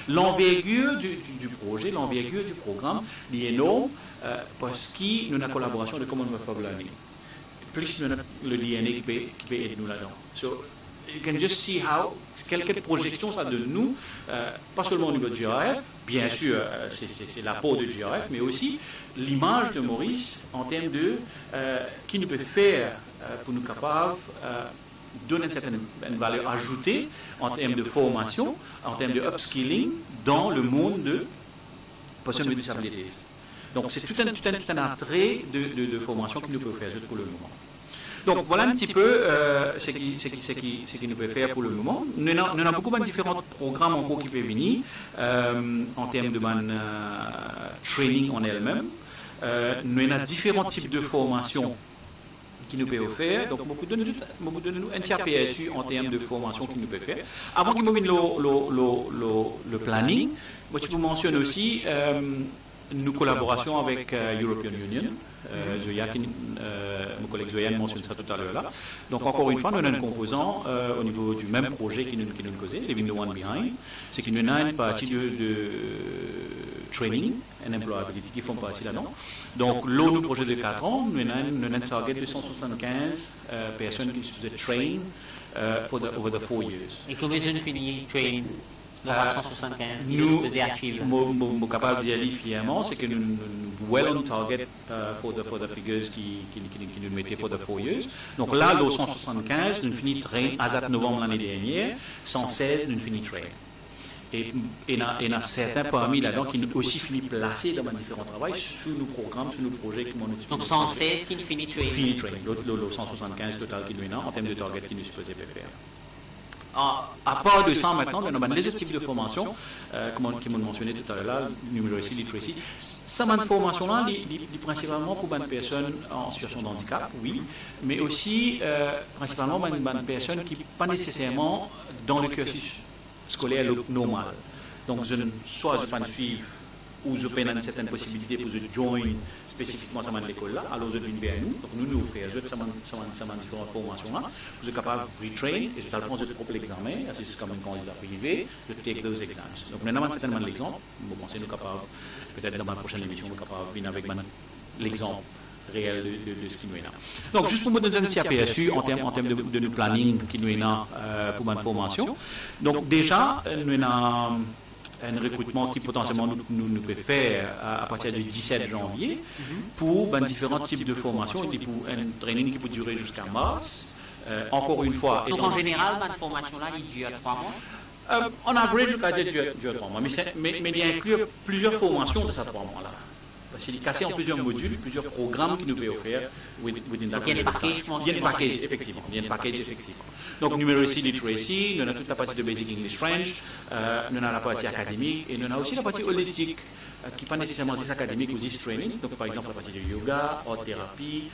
L'envergure du projet, l'envergure du programme, est énorme parce que nous avons la collaboration de Commonwealth of Learning. Plus nous avons le DNA qui peut aider nous là-dedans. So, you can just see how, quelques projections ça donne nous, pas seulement au niveau de GRF, bien sûr, c'est l'apport de GRF, mais aussi l'image de Maurice en termes de qui nous peut faire pour nous capables donner une certaine valeur ajoutée en termes de formation, en termes de upskilling dans le monde de personnes avec disabilités. Donc c'est tout un attrait de formation que nous pouvons faire pour le moment. Donc voilà un petit peu ce qui nous peut faire pour le moment. Nous avons beaucoup de différents programmes en cours qui peuvent venir en termes de training en elle-même. Nous avons différents types de formations qui nous peut offrir. Donc, beaucoup de nous un tiers PSU en termes de formation qui nous peut faire. Avant qu'il m'ouvre le planning, moi, je vous mentionne aussi nos collaborations avec European Union. Zoya, mon collègue Zoya mentionne ça tout à l'heure là. Donc, encore une fois, nous avons un composant au niveau du même projet qui nous causait, Leaving the One Behind. C'est qu'il nous a une partie de training and employability qui font partie là-dedans. Donc, l'autre projet de 4 ans, nous avons un target de 275 personnes qui se train over the 4 years. Et combien de jeunes finissent train 175 qui nous faisait achieve. sommes capables d'y aller fièrement, c'est que nous well on target for the figures qui nous mettaient pour the 4 years. Donc là, le 175, nous finit train à novembre l'année dernière, 116, nous finit train. Et il y en a certains parmi là-dedans qui nous aussi finissent placés dans différents travaux sous nos programmes, sous nos projets. Donc 116 qui finit train. Finit train, le 175 total qui nous est en termes de target qui nous supposait faire. À part de ça, maintenant, on a les autres types de formations, qui m'ont mentionné tout à l'heure, numeracy, literacy. Cette formation-là, principalement pour les personnes en situation de handicap, oui, mais aussi principalement pour les personnes qui ne sont pas nécessairement dans le cursus scolaire normal. Donc, soit je peux suivre ou je peux avoir certaines possibilités pour je join spécifiquement à l'école là, alors je viens vers nous. Donc nous offrons différentes formations là. Vous êtes capable de retrain et je t'apprends votre propre examen, c'est comme un candidat privé, de take those exams. Donc maintenant certainement l'exemple, vous pensez nous capables, peut-être dans ma prochaine émission, nous capables de venir avec l'exemple réel de ce qui nous est là. Donc juste pour me donner un petit aperçu en termes de notre planning qui nous est là pour ma formation. Donc déjà, nous avons un recrutement qui potentiellement nous peut faire à partir du 17 janvier pour différents types de formations et pour un training qui peut durer jusqu'à mars. Encore une fois. Donc en général, cette formation-là, il dure 3 mois? En average, le dure 3 mois, mais il y a inclus plusieurs formations de ces 3 mois-là. Parce qu'il est cassé en plusieurs modules, plusieurs programmes qui nous peuvent offrir. Donc il y a des packages, il y a des packages, effectivement. Donc, numeracy, literacy, nous avons toute la partie de basic English French, nous avons la partie académique et nous avons aussi la partie holistique, qui n'est pas nécessairement juste académique ou juste training. Donc, par exemple, la partie de yoga, art thérapie,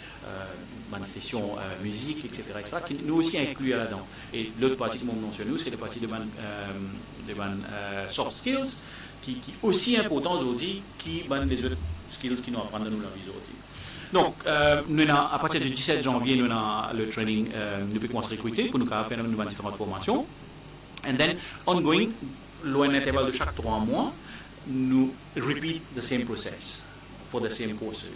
une session musique, etc., qui nous aussi inclus là-dedans. Et l'autre partie que nous mentionnons, c'est la partie de soft skills, qui est aussi important aujourd'hui qui les autres skills qui nous apprennent dans la vie aujourd'hui. Donc, à partir du 17 janvier, nous avons le training, nous pouvons commencer à recruter pour nous faire différentes formations. And then, ongoing, loin l'intervalle de chaque 3 mois, nous repeat the same process for the same courses.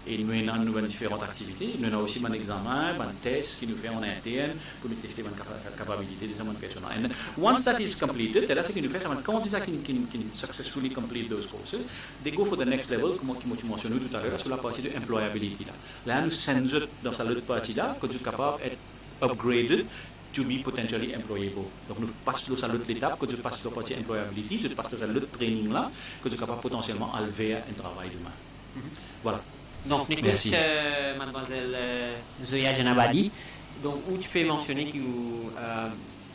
Et nous avons différentes activités. Nous avons aussi un examen, un test qui nous fait en interne pour nous tester la capacité des personnes. And then, once that is completed, là, ce qui nous fait, c'est quand ils successfully complete those courses, they go for the next level, comme tu mentionnais tout à l'heure, sur la partie de employability. Là, nous sommes dans cette autre partie-là, que nous sommes capables d'être upgraded to be potentially employable. Donc, nous passons à l'autre étape, que nous passons à la partie employability, nous passons à l'autre training-là, que nous sommes capables potentiellement d'enlever un travail demain. Voilà. Donc, merci, mademoiselle Zoya Janabadi. Donc, où tu peux mentionner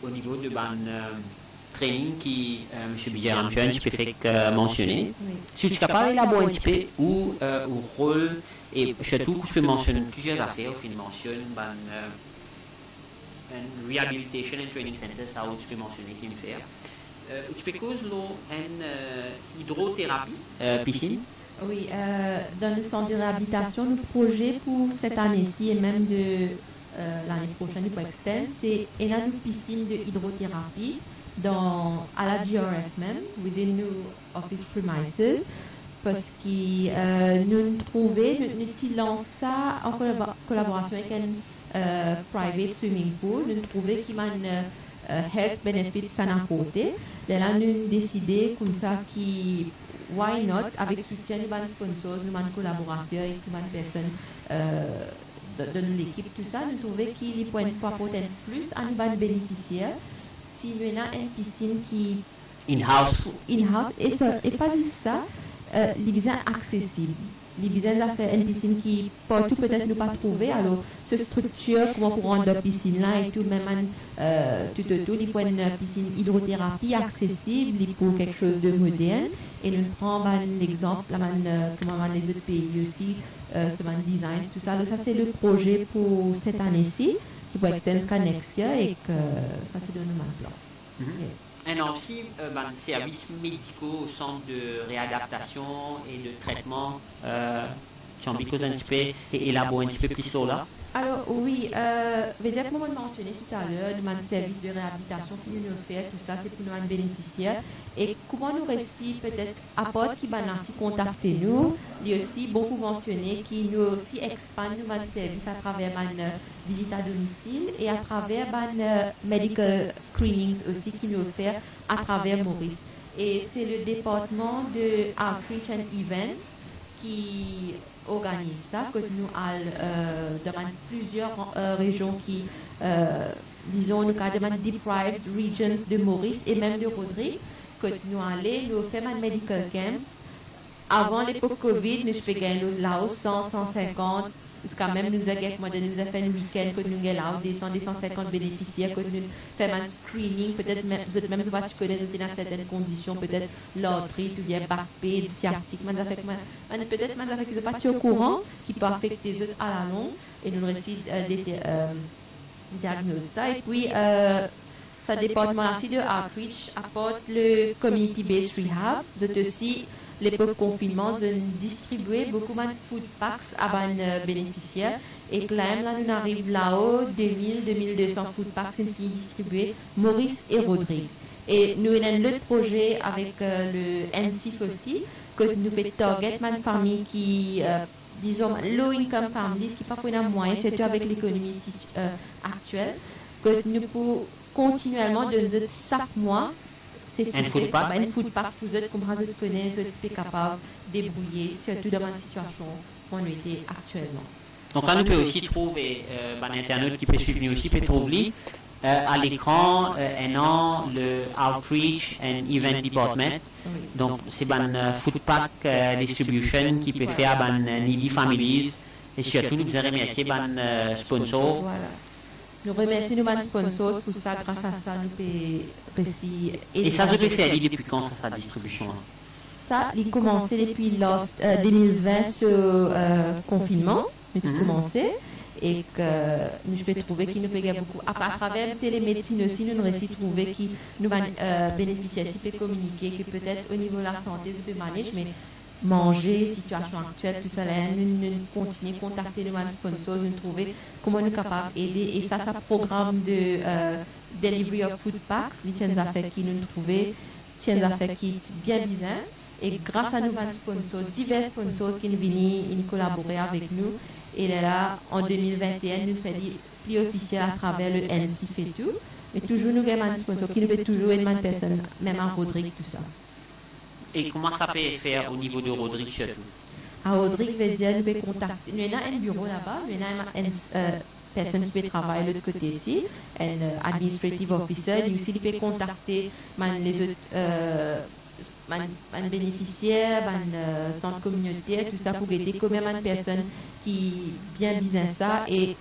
au niveau de training qui M. Bijaram Jeune, tu peux faire mentionner. Oui. Si tu es capable d'élaborer un petit peu ou rôle, et surtout, tu peux mentionner plusieurs affaires, tu mentionnes un Rehabilitation and Training Center, ça où tu peux mentionner qui me fait. Tu peux causer une hydrothérapie, piscine. Oui, dans le centre de réhabilitation, le projet pour cette année-ci et même de l'année prochaine pour externe, c'est une piscine de hydrothérapie à la GRF même, within new office premises, parce que nous utilisons ça en collaboration avec un private swimming pool, nous trouvons qu'il y a un health benefit ça à côté. Là, nous avons décidé comme ça qui why not, avec soutien de nos sponsors, de nos collaborateurs et de nos personnes de l'équipe, tout ça, nous trouvons qu'il peut apporter plus à nos bénéficiaires si nous avons une piscine qui in-house, et pas juste ça, les besoins accessibles. Les besoins de faire une piscine qui partout peut-être ne pas trouver, alors ce structure comment pour rendre la piscine là et tout, même tout, il faut une piscine hydrothérapie accessible pour quelque chose de moderne. Et nous prenons l'exemple, comment les autres pays aussi, ce design, tout ça. Donc, ça, c'est le projet pour cette année-ci, qui va extendre jusqu'à next year et que ça, c'est de nos plan. Yes. Et aussi, services médicaux au centre de réadaptation et de traitement. Tu as envie de causer un petit peu et élaborer un petit peu plus sur là? Alors oui, veut dire comme on mentionnait tout à l'heure, nous avons un service de réhabilitation qui nous offre, tout ça c'est pour nous bénéficiaires. Et comment nous réussit peut-être apporte qui va ainsi contacter nous, il y a aussi beaucoup mentionné qui nous aussi expand nous notre service à travers une visite à domicile et à travers medical screenings aussi qui nous offre à travers Maurice. Et c'est le département de Outreach and Events qui organise ça, que nous avons dans plusieurs régions qui, disons, nous avons dans deprived regions de Maurice et même de Rodrigue, que nous allons faire un medical camps. Avant l'époque Covid, nous faisons gagner là 100, 150, jusqu'à même nous avons fait un week-end que nous avons là des 150 bénéficiaires, que nous faisons un screening, peut-être même vous tu connais dans certaines conditions, peut-être l'arthrite ou bien back pain, sciatique, peut-être qui ne sont pas au courant, qui peut affecter les autres à la longue, et nous réussissons diagnoser ça. Et puis, ça département aussi de Outreach apporte le Community-Based Rehab, c'est aussi l'époque confinement, nous distribué beaucoup de food packs à les bénéficiaires. Et quand même, là, nous arrivons là-haut, 2200 food packs sont distribués, Maurice et Rodrigue. Et nous avons l'autre projet avec le NCIF aussi, que nous pouvons target une famille qui, disons, low income families, qui pas pour un moyen, surtout avec l'économie actuelle, que nous pouvons continuellement donner chaque mois. C'est un food pack. Un food pack pour eux, comme vous connaissez, vous êtes capable de débrouiller, surtout dans la situation où on est actuellement. Donc là, nous pouvons aussi trouver, l'internaute qui peut suivre nous aussi, peut trouver à l'écran le Outreach and Event Department. Oui. Donc c'est un food pack distribution qui peut faire needy families. Et surtout, nous avons remercier les sponsors. Voilà. Nous remercions nos sponsors pour ça. Grâce à ça, nous pouvons réussir. Et ça, je peux faire depuis quand sa distribution? Ça, il a commencé depuis 2020 ce confinement. Nous avons commencé. Et que nous pouvons trouver qu'il nous peut beaucoup. À travers télémédecine aussi, nous réussissons à trouver qui nous bénéficier, qui peut communiquer, qui peut-être au niveau de la santé, nous peut manager, mais manger, situation actuelle, tout ça, nous continuons à contacter nos sponsors, nous trouver comment nous sommes capables d'aider. Et ça, c'est un programme de delivery of food packs, les tiens affaires qui nous trouvons, tiens affaires qui est bien bizarre. Et grâce à nos sponsors, divers sponsors qui sont venus collaborer avec nous. Et là, en 2021, nous faisons plus officiel à travers le NCIF et tout. Mais toujours, nous avons un sponsor qui nous fait toujours une personne, même à Rodrigue, tout ça. Et comment ça peut faire au niveau de Rodrigue surtout? À Rodrigue, veut dire, nous pouvons contacter. Nous avons un bureau là-bas, nous avons une personne qui peut travailler de l'autre côté ici, un administrative officer, et aussi, il peut contacter les autres. Un bénéficiaire, un centre communautaire, tout ça pour aider quand même une personne qui bien besoin ça. Et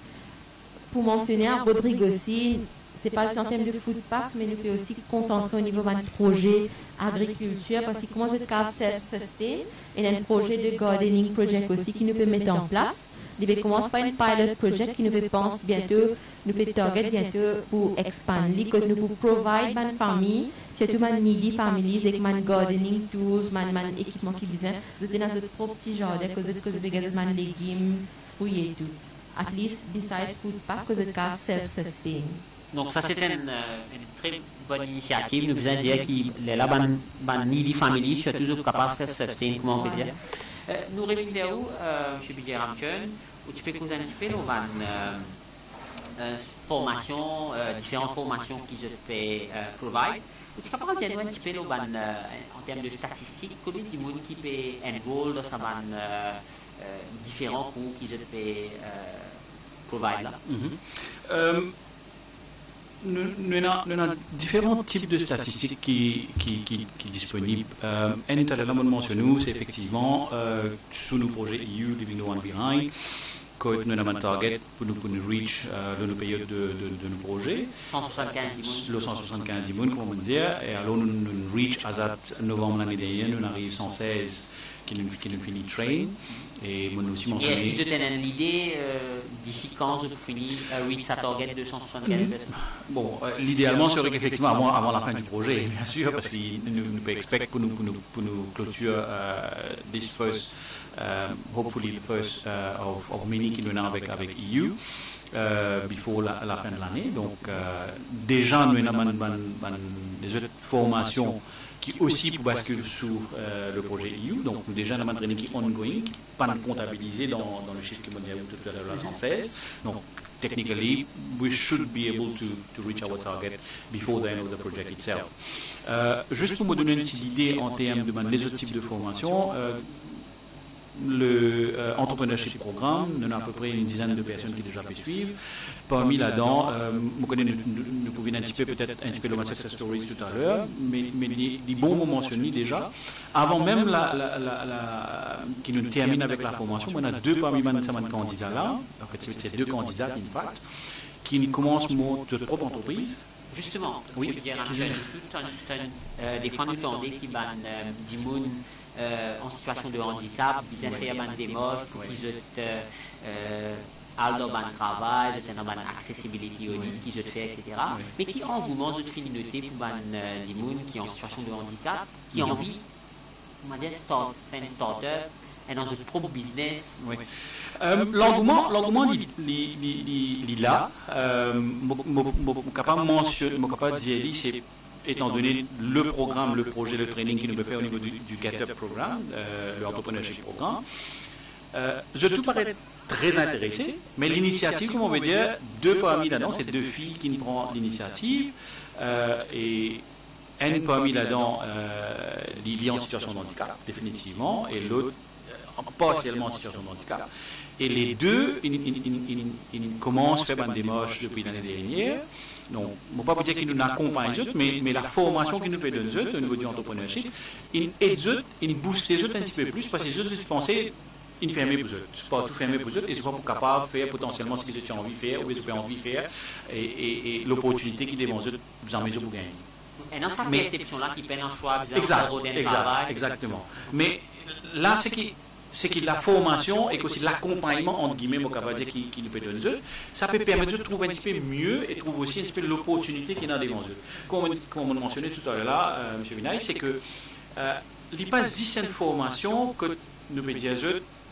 pour mentionner à Rodrigue aussi, c'est pas en termes de food packs, mais nous pouvons aussi concentrer au niveau d'un projet agriculture parce qu'il commence à self-sustain et un projet de gardening project aussi qui nous peut mettre en place. Il commence par un pilot project qui nous peut penser bientôt, nous peut target bientôt pour expander, que nous pouvons provide une famille, surtout une needy families avec une gardening tools, un équipement qui besoin, vous êtes dans votre propre petit jardin, que vous avez des légumes, fruits et tout. At least besides food pack, que vous êtes self-sustain. Donc ça c'est une très bonne initiative. Nous besoin dire qu'il est là ban needy family, je suis toujours capable de self-sustain, comment on peut dire. Nous revenons vers où, M. Bidjer Ramchun, où tu peux nous anticiper nos formations, différentes formations qui je peux provide. Où tu peux capable de dire un petit peu en termes de statistiques, combien de monde qui peut enroll dans ces différents cours qui je peux provide là. Nous avons différents types de statistiques qui sont disponibles. Un état mentionné, c'est effectivement sous nos projets EU Living the One Behind, que nous avons un target pour nous reach nos périodes de nos projets. 175 000, comme on dit. Et alors nous reach à novembre l'année dernière, nous arrivons 116 qui nous finit train. Et moi aussi Et mentionné. est-ce que tu as l'idée d'ici quand vous finissez reach sa target 275 personnes? Bon, l'idéalement serait qu'effectivement avant la fin du projet, bien sûr, parce qu'il nous peut expect pour nous clôture this first, hopefully the first of many qui nous avec EU. Before la fin de l'année. Donc, déjà, nous avons des autres formations qui aussi pour basculer sous le projet EU. Donc, nous déjà, nous avons un training qui est ongoing, qui n'est pas comptabilisé dans le chiffre qui est tout à l'heure 116. Donc, technically, we should be able to reach our target before the end of the project itself. Juste pour me donner une petite idée en termes des autres types de formations, le entrepreneurship programme, nous avons à peu près une dizaine de personnes qui déjà pu suivre. Parmi là-dedans, nous pouvions anticiper peut-être un petit peu le success stories tout à l'heure, mais des bons mots mentionnés déjà. Avant même qui nous termine avec la formation, on a deux parmi les candidats là, en fait c'est deux candidats in fact, qui commencent leur propre entreprise. Justement, oui, je veux dire, des fois nous tendons qui ban des gens en situation de handicap, ils ont fait des démarches pour qu'ils aient dans le travail, ils ont une accessibilité au lit, qu'ils ont fait, etc. Oui. Mais qui ont engouement de finalité pour des gens qui sont en situation de handicap, qui ont envie, on va dire, faire une start-up et dans un propre business. Oui. L'engouement il est là. Je ne peux pas dire, c'est étant donné le programme, le projet, le training qui nous peut faire au niveau du Get Up programme, le Entrepreneurship programme. Je tout paraît très intéressé, mais l'initiative, comme on veut dire, deux parmi là-dedans, c'est deux filles qui nous prennent l'initiative, et une parmi là-dedans, liée en situation de handicap, définitivement, et l'autre, partiellement en situation de handicap. Et les deux, ils commencent à faire des démarches depuis l'année dernière. Donc, je ne peux pas dire qu'ils nous accompagnent, mais la formation qu'ils nous peut donner au niveau du entrepreneurship, ils boostent les autres un petit peu plus, parce que les autres pensaient ils ferment pour eux. Pas tout fermé pour eux, et ils sont pas capables de faire potentiellement ce qu'ils ont envie de faire, ou ils ont envie de faire, et l'opportunité qu'ils devant eux, vous en mesure pour gagner. Et dans cette perception-là, qui peine un choix, Exactement. Mais là, c'est que la formation et aussi l'accompagnement, entre guillemets, qui nous peut donner eux, ça peut permettre de trouver un petit peu mieux et trouver aussi un petit peu l'opportunité qu'il y a devant eux. Comme on mentionnait tout à l'heure là, M. Vinaï, c'est que il n'y a pas 10 formations que nous pouvons dire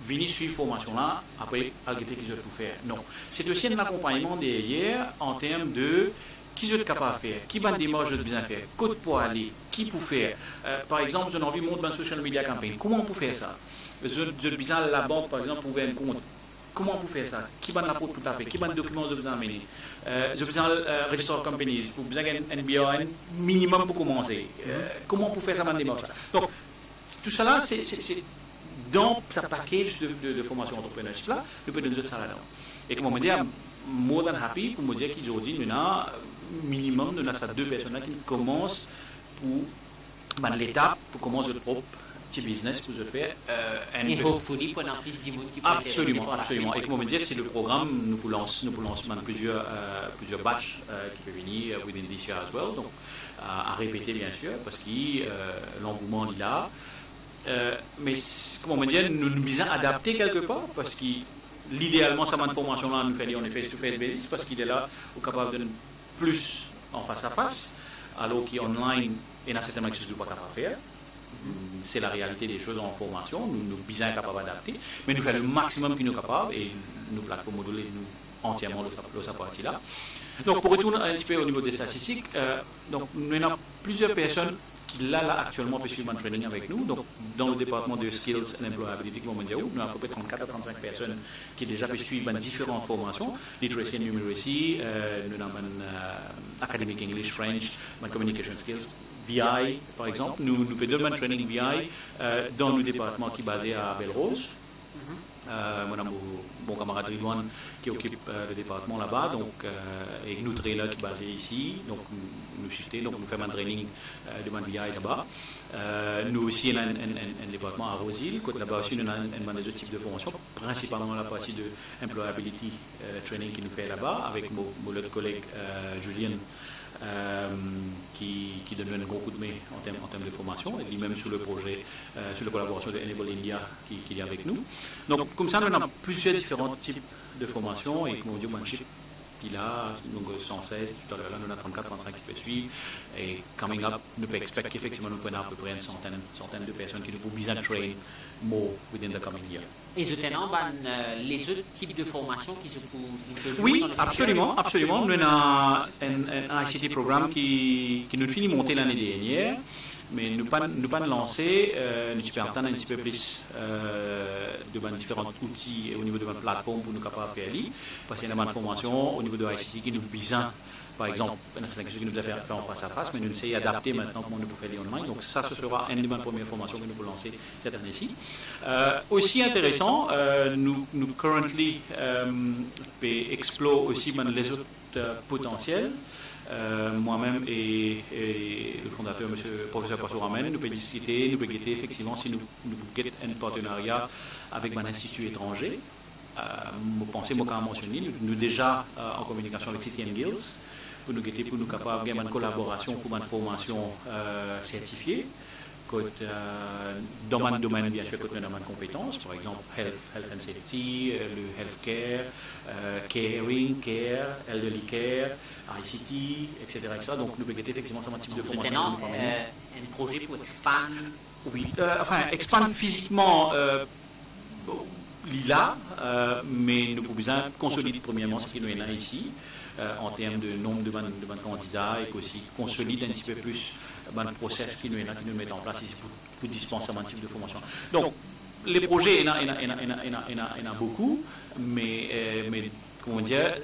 venir suivre formation là, après, arrêter qu'ils ont tout faire. Non. C'est aussi un accompagnement derrière en termes de qui je suis capable de faire, qui va démarrer je bien faire, côté pour aller, qui peut faire. Par exemple, j'ai envie de monter dans social media campaign. Comment on peut faire ça? Je besoin la banque, par exemple, pour ouvrir un compte. Comment on peut faire ça? Qui va l'apporter pour taper? Qui va le document je besoin amener? Je besoin register companies, pour besoin un NBI minimum pour commencer. Comment on peut faire ça dans démarche? Donc, tout ça là, c'est dans ce package de formation entrepreneurship là, je peux donner ça là-dedans. Et comme on me dit, more than happy pour me dire qu'aujourd'hui, nous avons minimum, nous avons deux personnes là qui commencent pour l'étape, pour commencer notre propre petit business, pour se faire. Et hopefully, pour en plus du monde qui peut absolument. Et comme on me dit, c'est le programme, nous pouvons lancer plusieurs batchs qui peuvent venir within this year as well. Donc, à répéter bien sûr, parce que l'engouement est là. Mais comme on me dit, nous nous visons adapter quelque part, parce que l'idéalement, ça cette formation-là, nous fait on est face-to-face basis, parce qu'il est là, ou capable de plus en face à face, alors qu'en online, il y a certainement quelque chose de pas capable de faire. C'est la réalité des choses en formation, nous sommes bien capables d'adapter, mais nous faisons le maximum que nous sommes capables, et nos plateformes modules nous entièrement de sa partie-là. Donc, pour retourner un petit peu au niveau des statistiques, donc, nous avons plusieurs personnes qui là actuellement peut suivre un training avec nous. Donc, dans le département de Skills and Employability, nous avons à peu près 34 à 35 personnes qui déjà peuvent suivre différentes formations, Literacy and Numeracy, nous avons Academic English, French, Communication Skills, VI par exemple. Nous pouvons donner un training VI dans le département qui est basé à Belle-Rose. Mon camarade Ridwan qui occupe le département là-bas, donc, et nous trailer qui est basé ici, donc nous shifter, donc nous faisons un training de VI là-bas. Nous aussi, on a un département à Rosil, côté là-bas aussi, nous avons un autre type de formation, principalement la partie de employability training qui nous fait là-bas, avec mon autre collègue Julien, qui donne un gros coup de main en termes de formation, et lui-même sur le projet, sur la collaboration de Enable India qui est avec nous. Donc, comme ça, nous avons plusieurs différents types de formation, et comme on dit, un chiffre qu'il a, donc 116, tout à l'heure, là, nous avons 34, 35 qui peut suivre, et coming up, nous peut expect qu'effectivement, nous prenons à peu près une centaine de personnes qui nous pouvons bien train more within the coming year. Et je tenais les autres types de formations qui se trouvent. Oui, absolument, absolument. Nous avons un ICT programme qui nous finit monter l'année dernière, mais nous pas lancé, nous pouvons entendre un petit peu plus de différents outils au niveau de notre plateforme pour nous capables de faire lire, parce qu'il y a une formation au niveau de ICT qui nous besoin. Par exemple, c'est quelque chose qui nous a fait en face à face, mais nous essayons d'adapter maintenant comment nous pouvons faire en ligne. Donc ça, ce sera une des premières formations que nous pouvons lancer cette année-ci. Aussi intéressant, nous currently explorons aussi les autres potentiels. Moi-même et le fondateur, monsieur professeur Passouramen, nous pouvons discuter, nous pouvons guetter effectivement si nous guettons un partenariat avec un institut étranger. Vous pensez, moi, quand on mentionné, nous déjà en communication avec City & Guilds, pour nous guetter, pour nous capables de faire une collaboration pour une formation certifiée. Dans mon domaine, bien sûr, côté domaine compétences, par exemple, health and safety, le healthcare, caring, care, elderly care, ICT, etc. Donc, nous pouvons guetter effectivement ce type de formation. Maintenant, un projet pour expandre. Oui, expandre physiquement. Là, mais nous pouvons consolider premièrement ce qui nous est là ici, en termes de nombre de candidats, et aussi consolider un petit peu plus le process qui nous est là, qui nous met en place ici pour dispenser un type de formation. Donc, les projets, il y en a beaucoup, mais comment dire,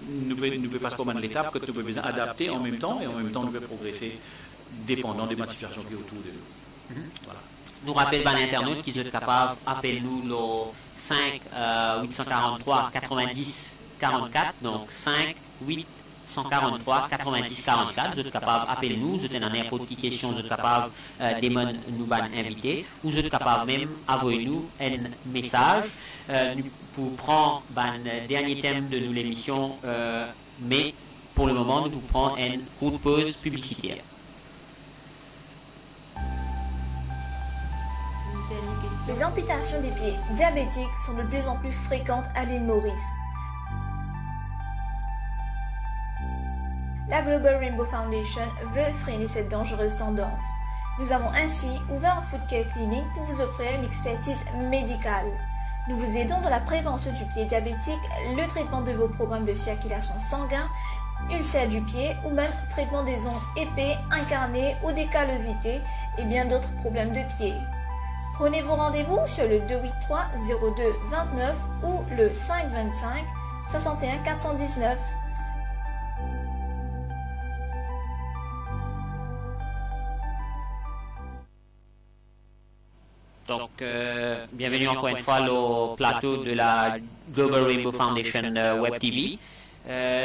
nous pouvons passer par l'étape que nous pouvons adapter en même temps, et en même temps nous pouvons progresser dépendant des situations qui sont autour de nous. Voilà. Nous rappelle par l'internaute qu'ils sont capables, appelez-nous le 5 843 90 44, donc 5 843 90 44. Vous êtes capable, appelez-nous, vous êtes dans n'importe quelle question, vous êtes capable de nous inviter, ou vous êtes capable même envoyer-nous un message pour prendre le dernier thème de l'émission, mais pour le moment, nous prenons une courte pause publicitaire. Les amputations des pieds diabétiques sont de plus en plus fréquentes à l'île Maurice. La Global Rainbow Foundation veut freiner cette dangereuse tendance. Nous avons ainsi ouvert un foot care clinic pour vous offrir une expertise médicale. Nous vous aidons dans la prévention du pied diabétique, le traitement de vos problèmes de circulation sanguine, ulcères du pied ou même traitement des ongles épais, incarnés ou des callosités et bien d'autres problèmes de pied. Prenez vos rendez-vous sur le 283 02 29 ou le 525 61 419. Donc, bienvenue encore une fois au plateau de la Global Rainbow Foundation Web TV.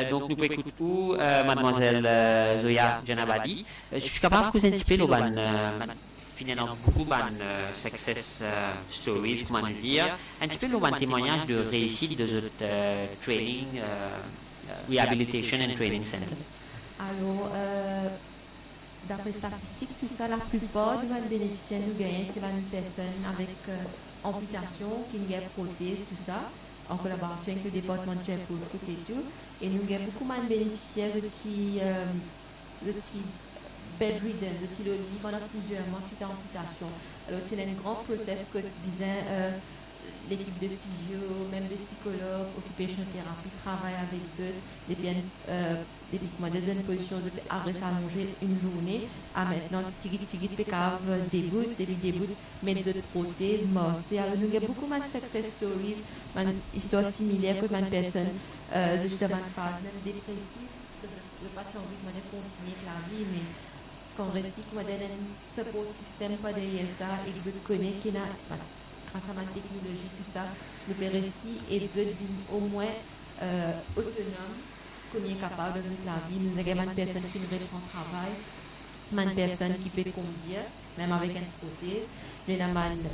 Donc, nous pouvons écouter mademoiselle Zoya Janabadi. Je suis capable de vous anticiper finalement beaucoup de success stories, comment dire, un petit peu le témoignage de réussite de ce training, rehabilitation and training center. Alors, d'après statistiques, tout ça, la plupart des bénéficiaires nous gagnent, c'est une personne avec amputation, qui a prothèse, tout ça, en collaboration avec le département de Jeffrey Foot et tout. Et nous avons beaucoup de bénéficiaires de bedridden, de lit pendant plusieurs mois suite à amputation. Alors, c'est un grand process que l'équipe de physio, même de psychologues, occupation thérapie, travaille avec eux, depuis une position de s'allonger une journée, à maintenant, tigit, pécave, début, mais des prothèses, morcées. Alors, nous avons beaucoup de success stories, une histoire similaire que une personne, justement, une phase même dépressive, je n'ai pas envie de continuer la vie, mais qu'on réussit à donner un support système pas derrière ça et que je connais qu'il a, grâce à ma technologie, tout ça, nous pouvons réussir et je vis au moins autonome, comme il est capable de la vie. Nous avons une personne qui nous reprend le travail une personne qui peut conduire, même avec une prothèse.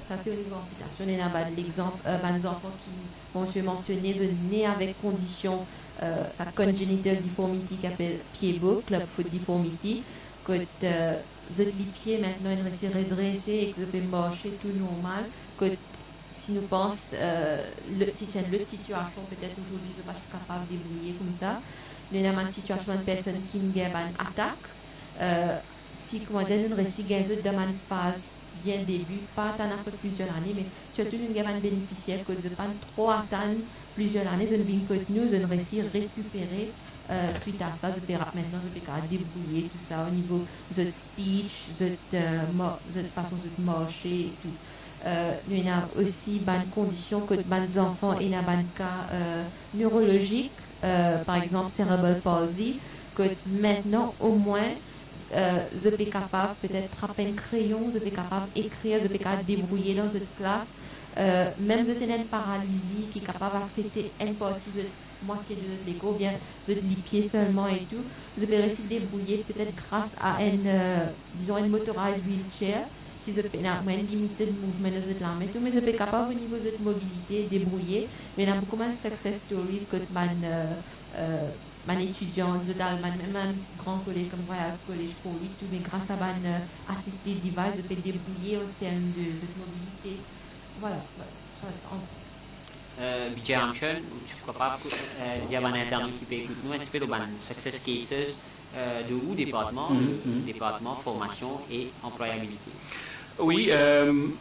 Ça c'est au niveau amputation. Il y a l'exemple des enfants qui vont se mentionner, sont nés avec condition, sa congenital deformity qui appelle pied-beau, club foot deformity, que les pieds maintenant ils restent redressés et que vous marcher tout normal. Que si nous pensons l'autre situation, peut-être aujourd'hui je ne suis pas capable de débrouiller comme ça. Il y a une situation de personne qui a une attaque. Si comment dire, nous restons dans une phase bien début, pas attendre après plusieurs années, mais surtout nous avons un bénéficiaire que nous ne pas trop attendre plusieurs années, nous avons que nous réussir à récupérer suite à ça, maintenant je peux débrouiller tout ça au niveau de speech, de façon de marcher et tout. Nous avons aussi une condition que les enfants et un cas neurologique, par exemple cerebral palsy, que maintenant au moins je suis capable peut-être attraper un crayon, je suis capable d'écrire, je suis capable de débrouiller dans une classe. Même je tenais une paralysie qui est capable d'affecter une partie de la moitié de l'égo, ou bien de les pieds seulement et tout. Je vais réussir à débrouiller peut-être grâce à une motorized wheelchair. Si je peux avoir une limitée de mouvement dans cette lame, mais je suis capable au niveau de cette mobilité débrouiller. Mais il y a beaucoup de success stories que mon étudiant d'Allemagne, même un grand collègue comme Royal College pour lui, tout, mais grâce à mon assisté device, je peux débrouiller en termes de cette mobilité. Voilà. Budget Amchen, tu crois pas il y a un interview qui peut écouter nous un petit peu de success cases de où département, département formation et employabilité. Oui,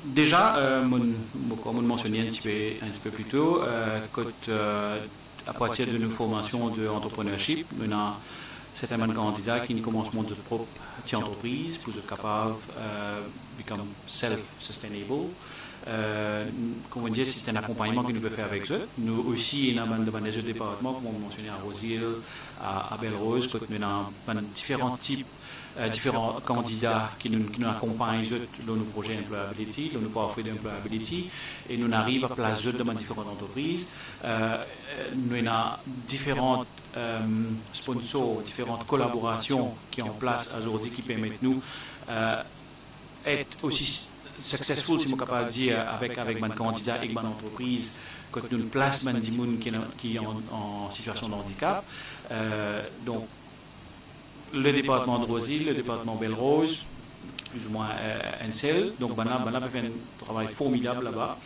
déjà, comme on mentionnait un petit peu plus tôt, à partir de nos formations d'entrepreneurship, nous avons certains candidats qui commencent à monter leur propre entreprise pour être capables de become self-sustainable. Comme on dit, c'est un accompagnement que nous pouvons faire avec eux. Nous aussi, nous avons des autres départements, comme on mentionnait à Roseville, à Belle-Rose, nous avons différents types, différents candidats qui nous accompagnent dans nos projets Employability, dans nos pathways d'Employability, et nous arrivons à placer dans différentes entreprises. Nous avons différents sponsors, différentes collaborations qui sont en place aujourd'hui qui permettent nous d'être aussi successful, si je suis capable de dire, avec mon candidat et mon entreprise, quand nous plaçons des gens qui sont en situation de handicap. Donc, le département de Roseville, le département Belle-Rose, plus ou moins NCL. Donc, on a fait un travail formidable là-bas.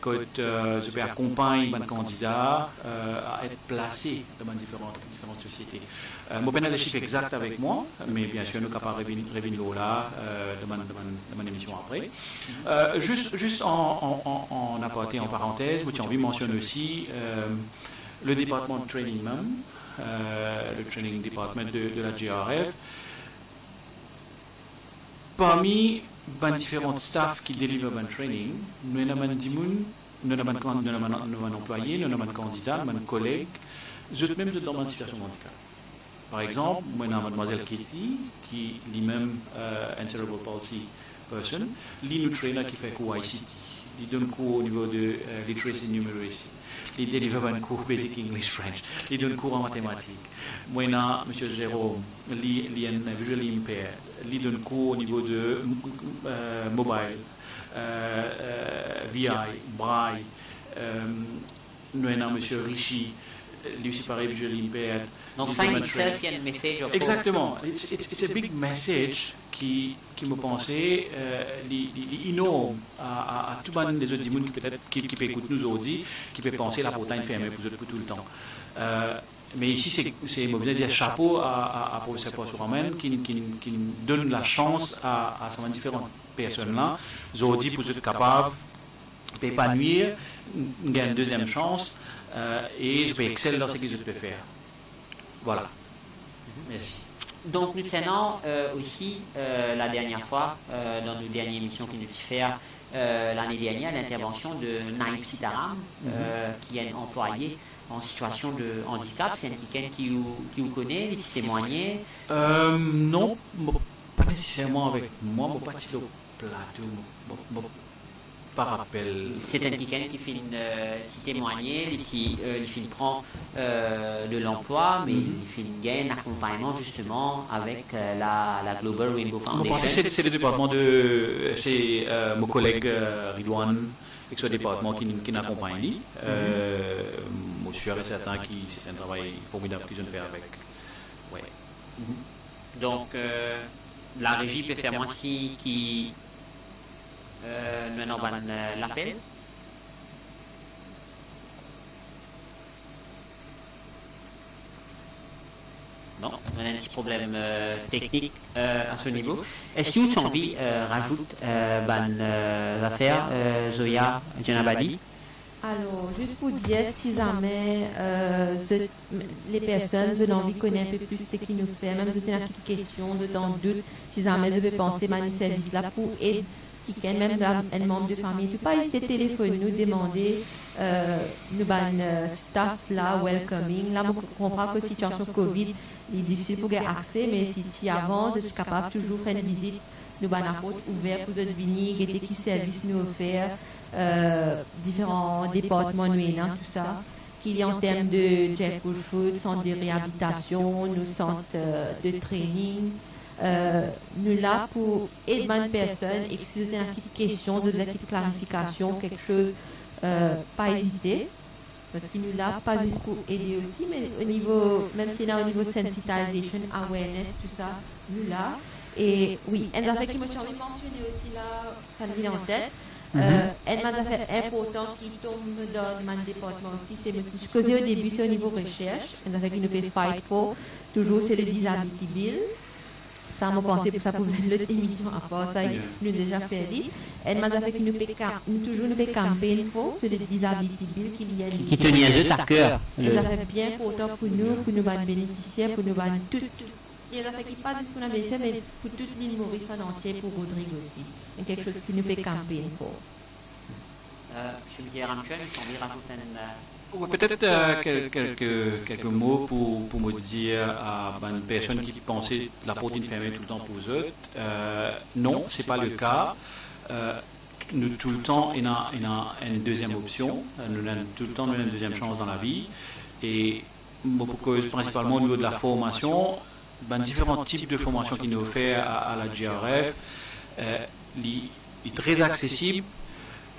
Quand je peux accompagner mon candidat à être placé dans différentes sociétés. Je n'ai pas les chiffres exacts avec moi, mais bien sûr, nous sommes capables de revenir là dans mon émission après. Juste en aparté, en parenthèse, j'ai envie de mentionner aussi le département de training même, le training department de la GRF. Parmi les différents staff qui délivrent le training, nous avons des gens, nous avons un employé, nous avons un candidat, nous avons un collègue, même dans une situation de handicap. Par exemple, moi, j'ai mademoiselle Kitty, qui est même un cerebral palsy person, qui nous traîne qui fait cours ICT. Il donne cours au niveau de literacy numeracy. Il délivre un cours basic English French. Il donne cours en mathématiques. Moi, j'ai M. Jérôme, qui est visually impaired. Il donne cours au niveau de mobile, VI, braille. Nous avons M. Richie, lui aussi pareil, visually impaired. Donc, ça, itself, il y a un message. Exactement. C'est un big message qui me pensait énorme à tout le monde des autres gens qui peut écouter nous aujourd'hui, qui peut penser la portail fermée pour tout le temps. Mais ici, c'est dire chapeau à professeur Paul-Souramen qui donne la chance à ces différentes personnes-là, aujourd'hui, pour être capables d'épanouir, gagner une deuxième chance et je peux exceller dans ce qu'ils peuvent faire. Voilà. Merci. Donc, nous tenons aussi la dernière fois, dans nos dernières émissions qui nous diffèrent l'année dernière, l'intervention de Naïm Sitaram, qui est un employé en situation de handicap. C'est quelqu'un qui vous connaît, il témoigné? Non, pas nécessairement avec moi, mais pas au plateau. par rappel. C'est un quelqu'un qui fait témoigner, qui prend de l'emploi, mais il fait une gain d'accompagnement justement avec la Global Rainbow Foundation. C'est le département c'est mon collègue Ridouane, avec ce département qui n'accompagne. Je suis certain que c'est un travail formidable qu'ils ont fait avec. Ouais. Donc, la régie peut faire moi si qui nous avons l'appel. Non, on a un petit problème technique à ce niveau. Est-ce que tu as envie rajoute affaires, Zoya Djenabadi? Alors, juste pour dire, si jamais les personnes ont envie de connaître un peu plus ce qu'ils nous fait, même si vous avez des questions, vous en doute, si jamais vous penser à un service là pour aider même un membre de famille, tout pas hésiter à téléphoner, nous demander, nous staff là, welcoming. Là, on comprend que la situation Covid est difficile pour avoir accès, mais si tu avances, je suis capable de toujours faire une visite. Nous avons la porte ouverte pour vous venir, guetter qui services nous offert, différents départements nous tout ça, qu'il y a en termes de Jaipur Food, centre de réhabilitation, nos centres de training. Nous là pour aider une personne et que si vous avez une question, vous avez une clarification, quelque chose, pas hésiter. Parce que nous là, pas juste pour aider aussi, mais au niveau, même si là au niveau sensitization, awareness, tout ça, nous là. Et oui, une affaire qui me semble mentionner aussi là, ça me vient en tête. Une affaire importante qui tombe dans mon département aussi, c'est je causais au début, c'est au niveau recherche. Une affaire qui nous peut fight for, toujours c'est le disability bill. Ça m'a pensé pour ça pour vous l'autre émission à part ça, nous déjà fait dit. Une affaire qui nous peut toujours nous peut campaign for, c'est le disability bill qu'il y a qui tenait à cœur. Une affaire bien important pour nous bénéficiaires, pour nous tout. Il y a des affaires qui pas pour nous bénéficiaires, mais pour toute l'île Maurice en entier, pour Rodrigue aussi. C'est quelque chose qui nous peut campaign for. Je me dis, Ramchel, tu as envie de rajouter peut-être quelques mots pour me dire à une personne qui pensait la porte est fermée tout le temps pour eux. Non, ce n'est pas le cas. Nous, tout le temps, il y a une deuxième option. Tout le temps, nous avons une deuxième chance dans la vie. Et principalement au niveau de la formation, différents types de formations qui nous offrent à la GRF, est très accessible,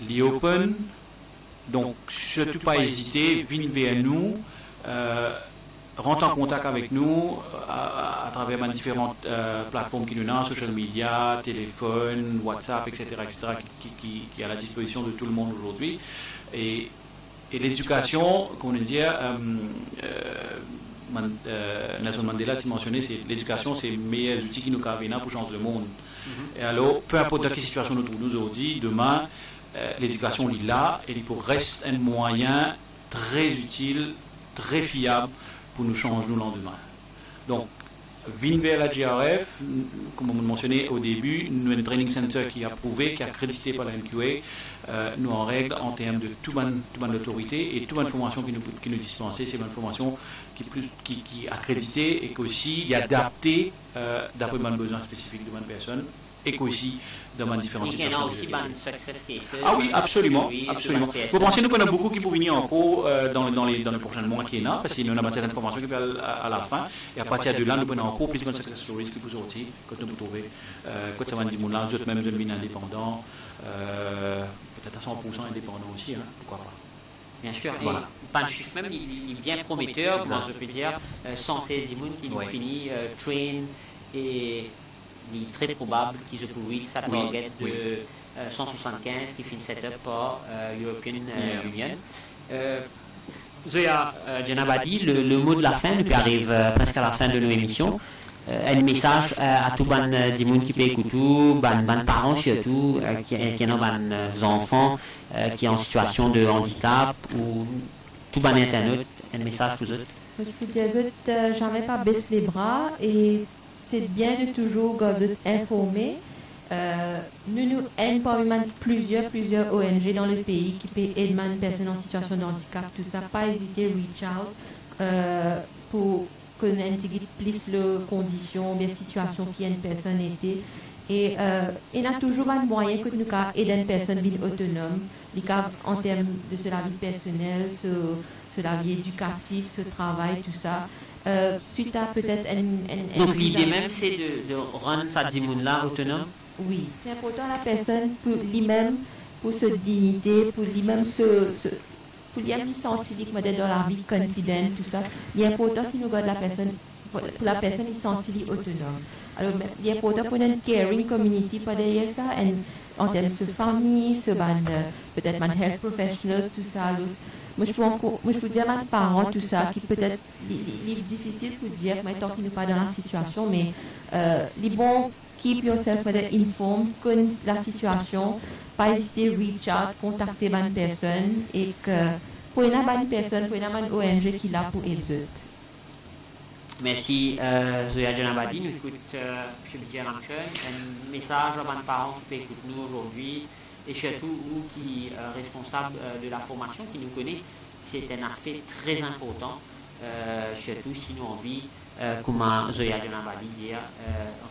est open. Donc, surtout pas hésiter, venez vers nous, rentre en contact avec nous à travers différentes plateformes qui nous ont, social media, téléphone, WhatsApp, etc., qui est à la disposition de tout le monde aujourd'hui. Et l'éducation, comme on dit, Nelson Mandela a mentionné, c'est l'éducation, c'est le meilleur outil qui nous permet pour changer le monde. Et alors, peu importe dans quelle situation nous trouvons aujourd'hui, demain, l'éducation est là et il reste un moyen très utile, très fiable pour nous changer le lendemain. Donc, venez vers la GRF, comme on mentionné au début, nous avons un training center qui est approuvé, qui est accrédité par la MQA, nous en règle en termes de toute bonne autorité et toute bonne formation qui nous dispense, c'est une formation qui est accréditée et qui est adaptée d'après les besoins spécifiques de bonnes personnes. Et qu'aussi dans différentes situations. Ah oui, absolument. Vous pensez nous qu'on a beaucoup qui vont venir en cours dans les prochains mois qui est là, parce qu'il y a une certaine formation qui peut à la fin, et à partir de là, nous prenons en cours plus de success stories qui vous sortir, quand nous trouvons, quand ça va dire là, vous êtes même de indépendant, peut-être à 100% indépendant aussi, hein, pourquoi pas. Bien sûr, voilà. Pas un chiffre même, il est bien prometteur, comment je peux dire, 116 immunes qui nous finit, train et. Il est très probable qu'ils aient pourri sa target de 175 qui finit setup par European Union. Zoya Djenabadi, le mot de la fin, nous arrive presque à la fin de nos émissions. Un message à tout ban du monde qui peut écouter, ban parents surtout, qui ont des enfants qui sont en situation de handicap ou tout ban internet, un message pour eux. Je peux dire jamais pas baisser les bras et c'est bien de toujours informer. Nous aidons parmi plusieurs ONG dans le pays qui peuvent aider les personnes en situation de handicap, tout ça. Pas hésiter à reach out pour connaître plus les conditions, les situations qui une personne était Et il y a toujours un moyen que nous avons aider une personne autonome, en termes de la vie personnelle, sur la vie éducative, ce travail, tout ça. Suite à peut-être Donc l'idée même, c'est de rendre sa dimoun-là autonome? Oui, c'est important à la personne pour lui-même, pour sa dignité, pour lui-même pour lui-même sentir qu'il est dans la vie confidente, tout ça. Il est important qu'il nous garde la personne, pour la personne il sentir autonome. Alors, il est important pour une caring community pas derrière ça, en termes de famille, peut-être man health professionals, tout ça. Moi, je peux dire à mes parents tout ça, qui peut-être est difficile pour dire, mais tant qu'ils ne sont pas dans la situation, mais les bons keep yourself informed, connaître la situation, pas hésiter reach out, contacter une personne et que pour une bonne personne, pour une bonne ONG qui est là pour aider. Merci Zoya Djanabadi. Nous écoutons M. Bidjer Ramchen, un message à mes parents qui peut écouter nous aujourd'hui et surtout vous qui est responsable de la formation, qui nous connaît. C'est un aspect très important, surtout si nous avons envie, comme Zoya Djanabadi dit,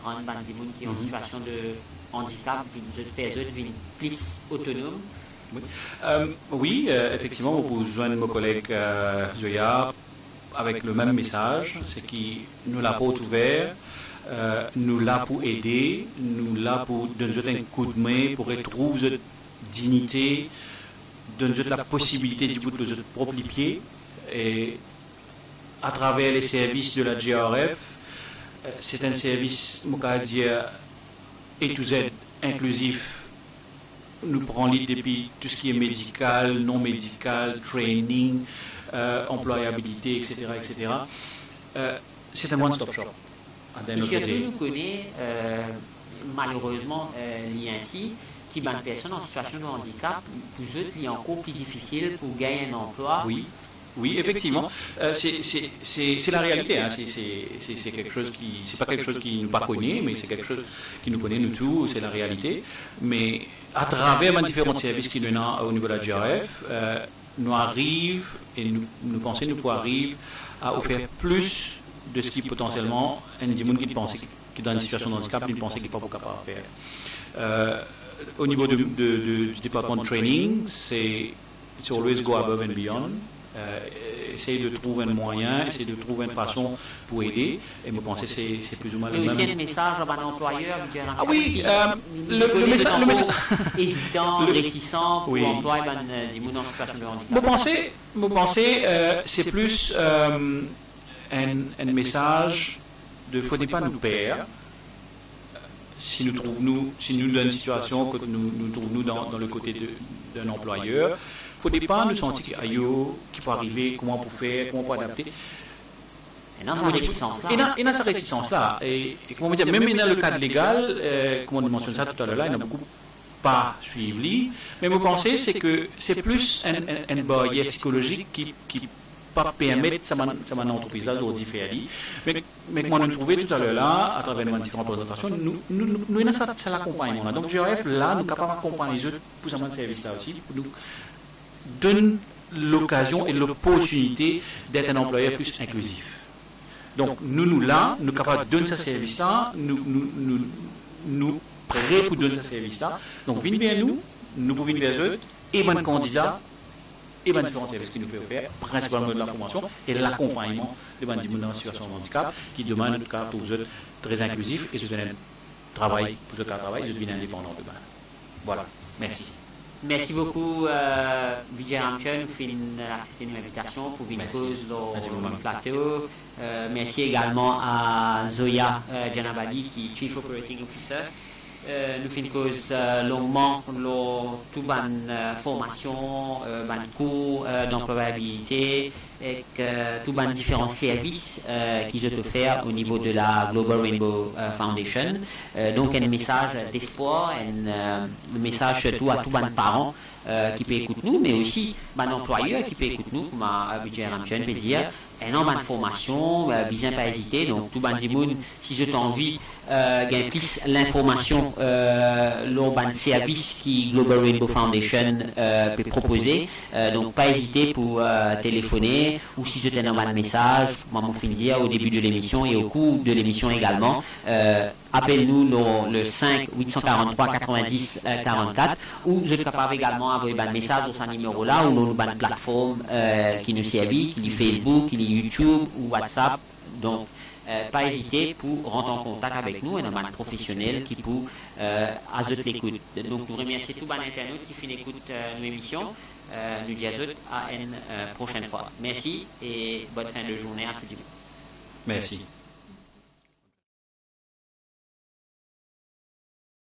rendre les gens qui sont en situation de handicap, de faire plus autonome. Oui, effectivement, vous pouvez joindre mon collègue Zoya avec le même message, c'est qu'il nous l'a porte ouvert, nous l'a pour aider, nous l'a pour donner un coup de main, pour retrouver votre dignité, donner la possibilité de bout de votre propre pied, et à travers les services de la GRF, c'est un service, on va dire, A to Z inclusif. Nous prenons l'idée depuis tout ce qui est médical, non médical, training, employabilité, etc. etc. C'est un one-stop shop. Et surtout, nous connaissons malheureusement ainsi qui une personne en situation de handicap, pour eux, il est encore plus difficile pour gagner un emploi. Oui, effectivement, c'est la réalité. Hein. C'est quelque chose qui, c'est pas quelque chose qui nous pas connaît, mais c'est quelque chose qui nous connaît nous tous. C'est la réalité. Mais à travers les différents services qui nous ont au niveau de la GRF, nous arrivons et nous pensons nous pouvons arriver à offrir plus de ce qui potentiellement un gens qui pensait qui dans une situation de handicap, ils pensaient qu'ils ne sont pas capable de faire. Au niveau du département de training, c'est it's always go above and beyond. Essayer de trouver un moyen, essayer de trouver une façon pour aider. Et me penser c'est plus ou moins le même. Mais aussi un message à un employeur. Ah oui, le message hésitant, réticent pour employer des gens en situation de handicap. Me penser, c'est plus un message de faut pas nous perdre. Si nous trouvons dans une situation que nous trouvons dans le côté d'un employeur, il ne faut pas nous sentir qui peut arriver, comment on peut faire, comment on peut adapter. Et dans sa réticence-là. Et dans sa réticence-là. Et comment dire, même dans le cadre légal, comme on mentionne ça tout à l'heure, il y en a beaucoup pas suivi. Mais mon pensée, c'est que c'est plus un barrière psychologique qui pas permettre ça mon entreprise là de faire. Mais comme on a trouvé tout à l'heure là, à travers nos différentes présentations, nous avons ça l'accompagnement. Donc GRF là, nous sommes capables d'accompagner les autres pour ce service là aussi, pour nous donne l'occasion et l'opportunité d'être un employeur plus inclusif. Donc nous là, nous sommes capables de donner ce service là, nous prêts pour donner ce service là. Donc venez vers nous pouvons venir vers eux et bon candidat. Et les différents services qui nous peuvent faire, principalement de la formation et l'accompagnement de gens dans la situation de handicap, qui demandent en tout cas aux autres très inclusifs et se donner un travail, pour ce cas de travail, ils deviennent indépendants de base. Voilà, merci. Merci beaucoup, Bidjer Ramchen, pour accepter notre invitation pour venir cause dans le plateau. Merci également à Zoya Djanabadi, qui est Chief Operating Officer. Nous faisons cause longuement toute bonne formation, bonne cours d'employabilité et tous les différents services qui sont offerts au niveau de la Global Rainbow Foundation. Donc un message d'espoir, un message surtout à tous les parents qui peuvent écouter nous, mais aussi les employeurs qui peuvent écouter nous, comme Bidjer Ramchen peut dire. Un an de formation, bien pas hésiter. Donc, tout le monde, si je t'en envie, gagne plus l'information, le service qui Global Rainbow Foundation peut proposer. Donc, pas hésiter pour téléphoner ou si je t'ai un message, moi, mon fin dire au début de l'émission et au cours de l'émission également. appelle-nous le 5 843 90 44 ou vous êtes capable également d'envoyer un message sur ce numéro-là ou nous une plateforme qui nous servent, qui est Facebook, qui est YouTube ou WhatsApp. Donc, pas hésiter pour rentrer en contact avec nous et un professionnel qui peut ajouter l'écoute. Donc, nous remercions tout les internautes qui finissent écoute nos émissions. Nous disons à une prochaine fois. Merci et bonne fin de journée à tous. Merci.